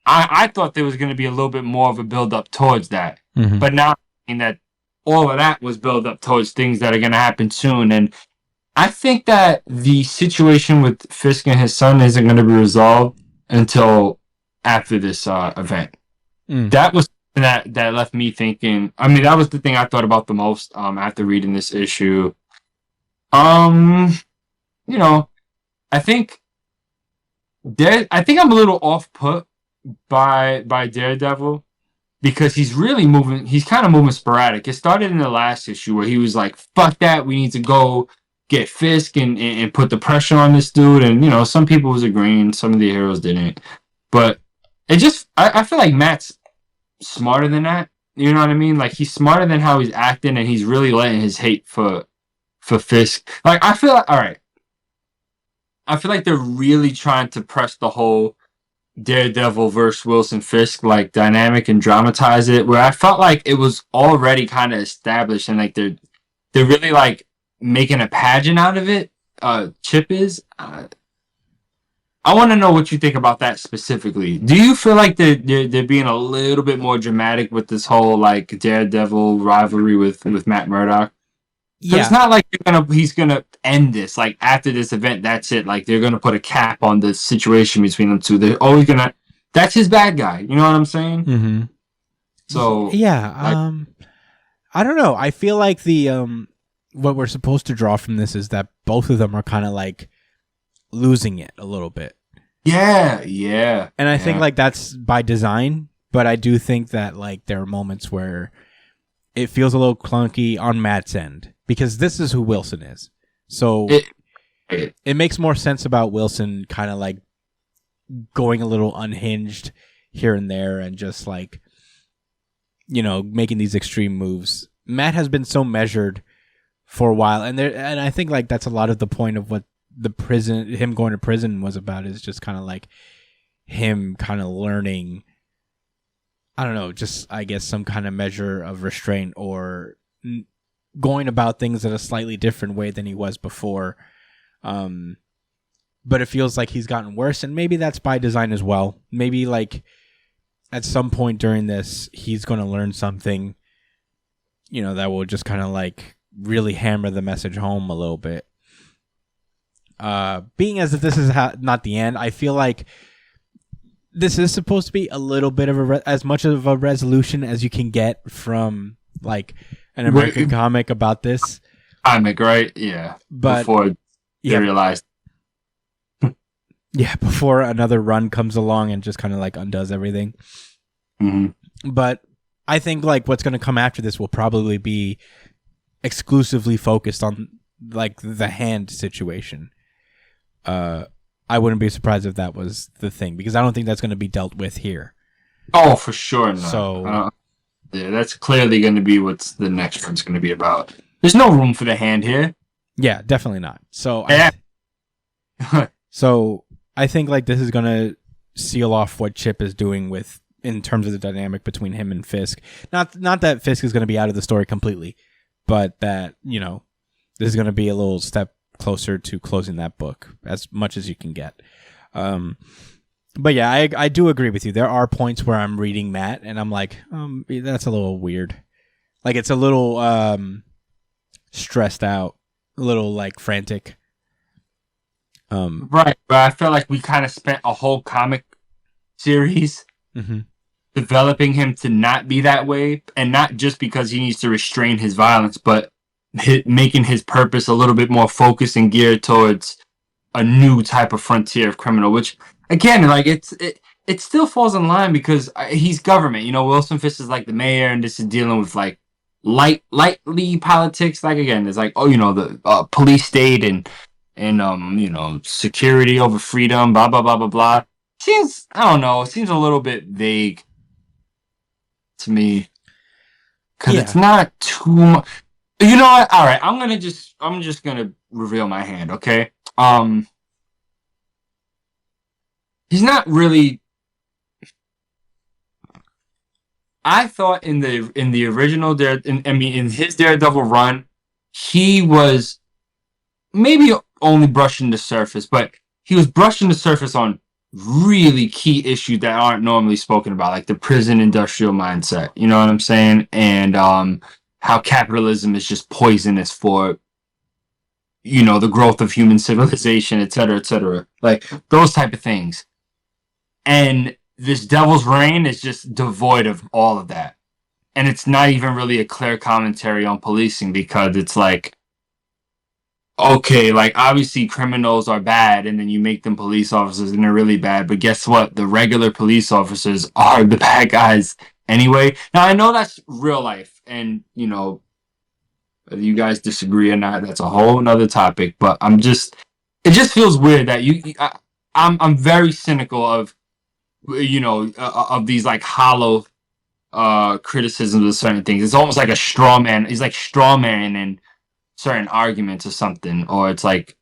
I thought there was going to be a little bit more of a build up towards that, but now I mean that all of that was build up towards things that are going to happen soon, and I think that the situation with Fisk and his son isn't going to be resolved until after this event. That was that left me thinking. I mean, that was the thing I thought about the most after reading this issue. I think I'm a little off put by Daredevil because he's really moving. He's kind of moving sporadic. It started in the last issue where he was like, "Fuck that, we need to go get Fisk and put the pressure on this dude." And some people was agreeing, some of the heroes didn't. But it just, I feel like Matt's smarter than that. You know what I mean? Like he's smarter than how he's acting, and he's really letting his hate for Fisk. Like I feel like they're really trying to press the whole Daredevil versus Wilson Fisk like dynamic and dramatize it, where I felt like it was already kind of established, and like they're really like making a pageant out of it. Chip is. I want to know what you think about that specifically. Do you feel like they're being a little bit more dramatic with this whole like Daredevil rivalry with Matt Murdock? Yeah. It's not like he's gonna end this. Like after this event, that's it. Like they're gonna put a cap on the situation between them two. They're always gonna. That's his bad guy. You know what I'm saying? Mm-hmm. So yeah, I don't know. I feel like the what we're supposed to draw from this is that both of them are kind of like losing it a little bit. Yeah. And I think like that's by design, but I do think that like there are moments where it feels a little clunky on Matt's end because this is who Wilson is. So it makes more sense about Wilson kind of like going a little unhinged here and there and just like, making these extreme moves. Matt has been so measured for a while, and I think like that's a lot of the point of what him going to prison was about, is just kind of like him kind of learning, I don't know, just I guess some kind of measure of restraint or going about things in a slightly different way than he was before. But it feels like he's gotten worse, and maybe that's by design as well. Maybe like at some point during this, he's going to learn something, that will just kind of like really hammer the message home a little bit. Being as if this is not the end, I feel like this is supposed to be a little bit of as much of a resolution as you can get from like an American comic about this comic, right? Yeah, but before they realized, before another run comes along and just kind of like undoes everything. Mm-hmm. But I think like what's going to come after this will probably be exclusively focused on like the hand situation. I wouldn't be surprised if that was the thing, because I don't think that's going to be dealt with here. Oh, for sure not. So that's clearly going to be what the next one's going to be about. There's no room for the hand here. Yeah, definitely not. So yeah. So I think like this is going to seal off what Chip is doing with in terms of the dynamic between him and Fisk. Not that Fisk is going to be out of the story completely, but that, you know, this is going to be a little step closer to closing that book as much as you can get. But yeah, I do agree with you. There are points where I'm reading Matt and I'm like, that's a little weird. Like it's a little stressed out, a little like frantic. Right, but I feel like we kind of spent a whole comic series developing him to not be that way, and not just because he needs to restrain his violence, but making his purpose a little bit more focused and geared towards a new type of frontier of criminal. Which, again, like it still falls in line because he's government. You know, Wilson Fisk is like the mayor, and this is dealing with like lightly politics. Like again, there's like the police state and security over freedom, blah blah blah blah blah. Seems, I don't know, it seems a little bit vague to me because it's not too much. You know what? All right, I'm just gonna reveal my hand. Okay, he's not really. I thought in the original in his Daredevil run, he was maybe only brushing the surface, but he was brushing the surface on really key issues that aren't normally spoken about, like the prison industrial mindset, you know what I'm saying? And how capitalism is just poisonous for, the growth of human civilization, et cetera, like those type of things. And this Devil's Reign is just devoid of all of that. And it's not even really a clear commentary on policing because it's like, okay, like obviously criminals are bad and then you make them police officers and they're really bad, but guess what? The regular police officers are the bad guys anyway. Now I know that's real life and, whether you guys disagree or not, that's a whole nother topic, but it just feels weird that I'm very cynical of, of these like hollow criticisms of certain things. It's almost like a straw man. He's like straw man and certain arguments or something, or it's like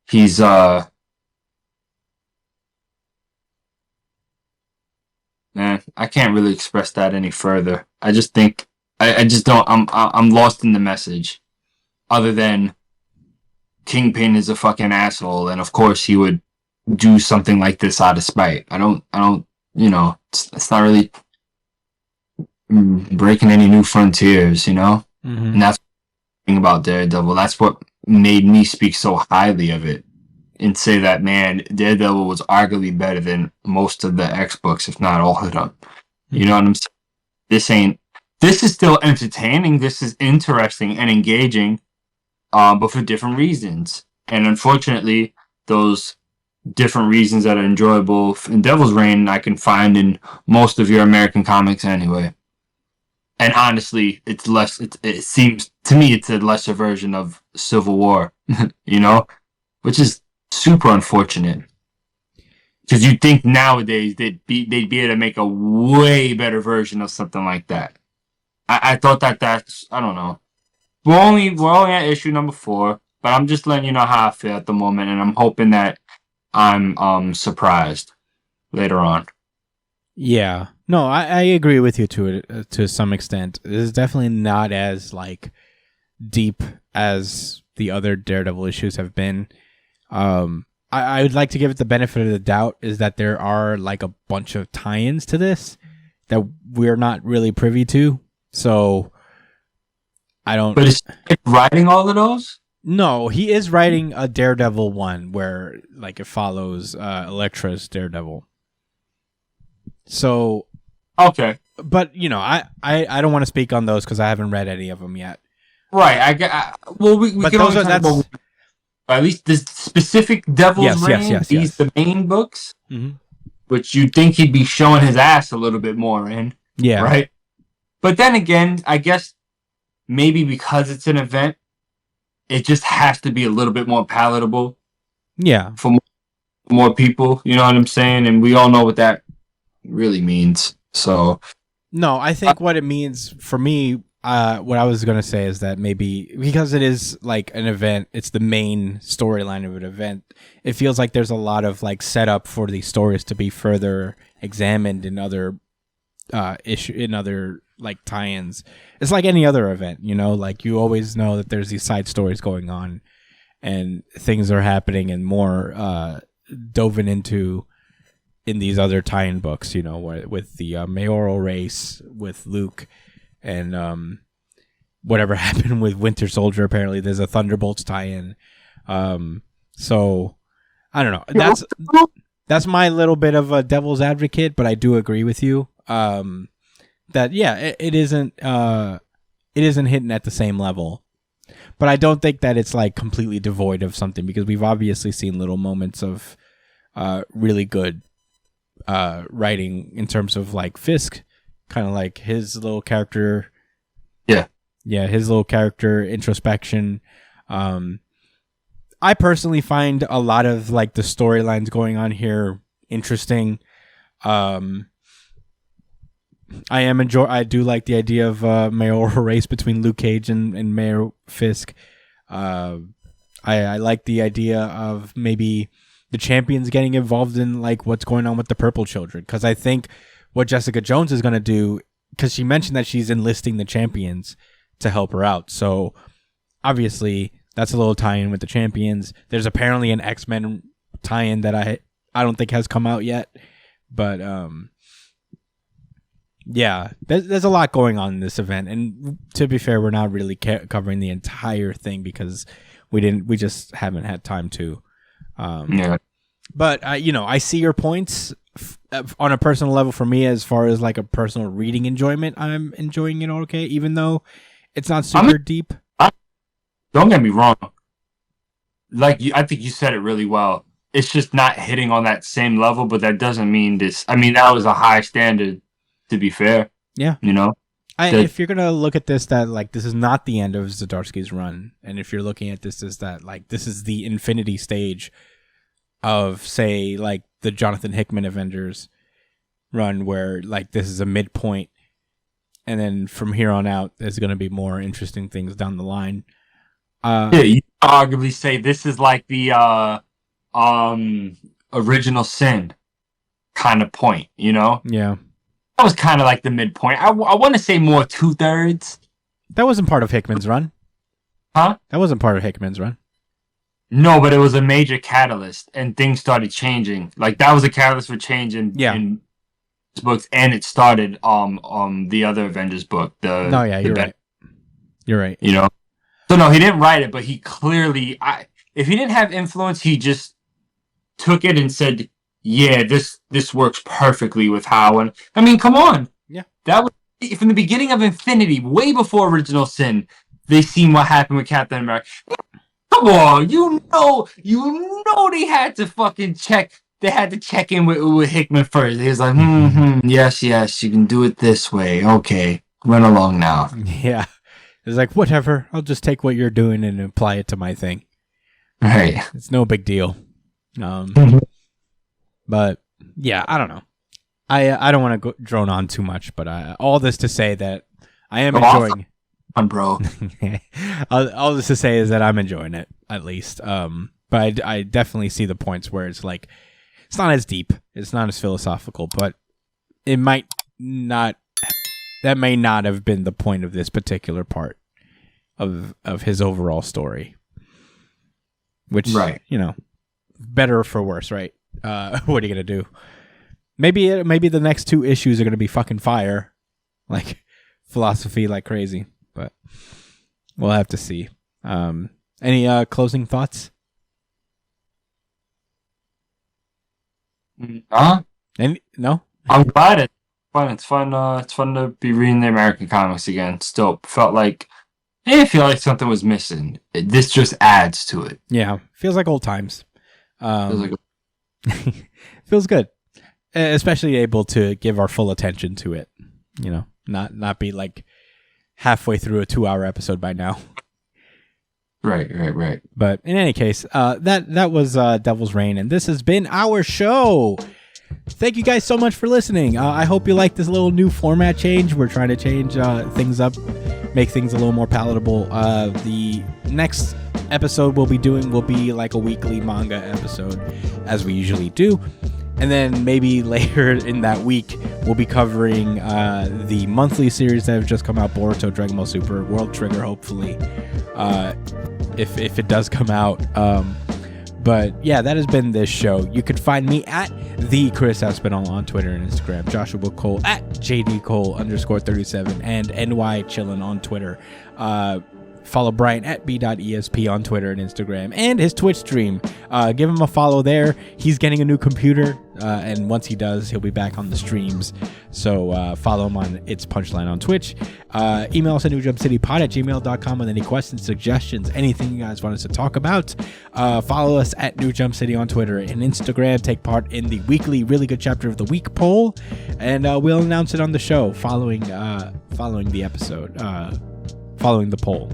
he's man, I can't really express that any further. I just think I just don't. I'm lost in the message. Other than Kingpin is a fucking asshole, and of course he would do something like this out of spite. I don't. It's not really breaking any new frontiers, and that's about Daredevil. That's what made me speak so highly of it and say that, man, Daredevil was arguably better than most of the X books, if not all of them. You know what I'm saying? This is still entertaining. This is interesting and engaging, but for different reasons. And unfortunately, those different reasons that are enjoyable in Devil's Reign, I can find in most of your American comics anyway. And honestly, it's less. It seems to me it's a lesser version of Civil War, which is super unfortunate. Because you'd think nowadays they'd be able to make a way better version of something like that. I thought that's, I don't know. We're only at issue number 4, but I'm just letting you know how I feel at the moment, and I'm hoping that I'm surprised later on. Yeah. No, I agree with you to some extent. It is definitely not as like deep as the other Daredevil issues have been. I would like to give it the benefit of the doubt is that there are like a bunch of tie-ins to this that we're not really privy to. So I don't. But is he writing all of those? No, he is writing a Daredevil one where like it follows Elektra's Daredevil. So okay, but I don't want to speak on those because I haven't read any of them yet. Right. We can only talk about at least the specific Devil's Reign. These the main books, which you'd think he'd be showing his ass a little bit more in. Yeah. Right. But then again, I guess maybe because it's an event, it just has to be a little bit more palatable. Yeah. For more people, you know what I'm saying, and we all know what that really means. So no, I think what it means for me what I was gonna say is that maybe because it is like an event, it's the main storyline of an event. It feels like there's a lot of like setup for these stories to be further examined in other like tie-ins. It's like any other event, you know. Like you always know that there's these side stories going on, and things are happening and more dove into in these other tie-in books. You know, with the mayoral race with Luke. And whatever happened with Winter Soldier, apparently there's a Thunderbolts tie-in. So I don't know. That's my little bit of a devil's advocate, but I do agree with you. That it isn't hitting at the same level. But I don't think that it's like completely devoid of something, because we've obviously seen little moments of really good writing in terms of like Fisk. Kind of like his little character, his little character introspection. I personally find a lot of like the storylines going on here interesting. I do like the idea of mayoral race between Luke Cage and Mayor Fisk. I like the idea of maybe the Champions getting involved in like what's going on with the Purple Children, because I think what Jessica Jones is going to do, because she mentioned that she's enlisting the Champions to help her out. So obviously that's a little tie-in with the Champions. There's apparently an X-Men tie-in that I don't think has come out yet. But there's a lot going on in this event. And to be fair, we're not really covering the entire thing because we just haven't had time to. But I see your points. On a personal level, for me, as far as like a personal reading enjoyment, I'm enjoying it okay, even though it's not super deep. Don't get me wrong. Like I think you said it really well. It's just not hitting on that same level, but that doesn't mean this. I mean, that was a high standard, to be fair. Yeah, you know. If you're gonna look at this, that like this is not the end of Zdarsky's run, and if you're looking at this as that like this is the infinity stage of, say, like the Jonathan Hickman Avengers run, where like this is a midpoint, and then from here on out there's going to be more interesting things down the line. You arguably say this is like the original sin kind of point, you know? Yeah, that was kind of like the midpoint. I want to say more 2/3. That wasn't part of Hickman's run. Huh? That wasn't part of Hickman's run. No, but it was a major catalyst, and things started changing. Like that was a catalyst for change in books, and it started the other Avengers book. You're right. You're right. You know, so no, he didn't write it, but he clearly, if he didn't have influence, he just took it and said, "Yeah, this works perfectly with how." And I mean, come on, that was from the beginning of Infinity, way before Original Sin. They seen what happened with Captain America. Come on, you know they had to fucking check. They had to check in with Hickman first. He was like, yes, you can do it this way. Okay, run along now. Yeah. It's like, whatever, I'll just take what you're doing and apply it to my thing. Right. It's no big deal. But, yeah, I don't know. I don't want to drone on too much, but all this to say that I am enjoying bro. All this to say is that I'm enjoying it, at least. But I definitely see the points where it's like, it's not as deep, it's not as philosophical, but it might not. That may not have been the point of this particular part of his overall story. Which, better or for worse, right? What are you gonna do? Maybe the next 2 issues are gonna be fucking fire, like philosophy like crazy. But we'll have to see. Any closing thoughts? No? I'm glad it's fun. It's fun. It's fun to be reading the American comics again. Still felt like I feel like something was missing. This just adds to it. Yeah, feels like old times. Feels good, especially able to give our full attention to it. You know, not be like halfway through a 2-hour episode by now. Right. But in any case, that was Devil's Reign, and this has been our show. Thank you guys so much for listening. I hope you like this little new format change. We're trying to change things up make things a little more palatable. The next episode we'll be like a weekly manga episode, as we usually do. And then maybe later in that week, we'll be covering the monthly series that have just come out, Boruto, Dragon Ball Super, World Trigger, hopefully, if it does come out. But yeah, that has been this show. You could find me at the Chris Aspinall on Twitter and Instagram, Joshua Cole at JDCole_37, and NY Chillin' on Twitter. Follow Brian at b.esp on Twitter and Instagram, and his Twitch stream. Give him a follow there. He's getting a new computer, and once he does, he'll be back on the streams. So follow him on It's Punchline on Twitch. Email us at newjumpcitypod@gmail.com with any questions, suggestions, anything you guys want us to talk about. Follow us at New Jump City on Twitter and Instagram. Take part in the weekly Really Good Chapter of the Week poll, and we'll announce it on the show following the episode. Following the poll.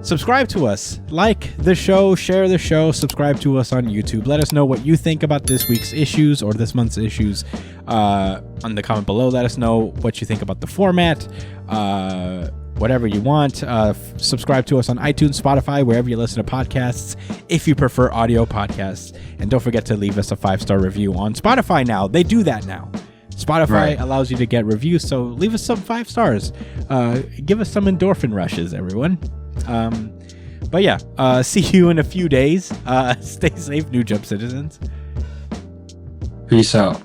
Subscribe to us, like the show, share the show, subscribe to us on YouTube. Let us know what you think about this week's issues or this month's issues on the comment below. Let us know what you think about the format, whatever you want. Subscribe to us on iTunes, Spotify, wherever you listen to podcasts, if you prefer audio podcasts. And don't forget to leave us a 5-star review on Spotify now. They do that now. Spotify allows you to get reviews, so leave us some 5 stars. Give us some endorphin rushes, everyone. But yeah, see you in a few days. Stay safe, New Jump citizens. Peace out.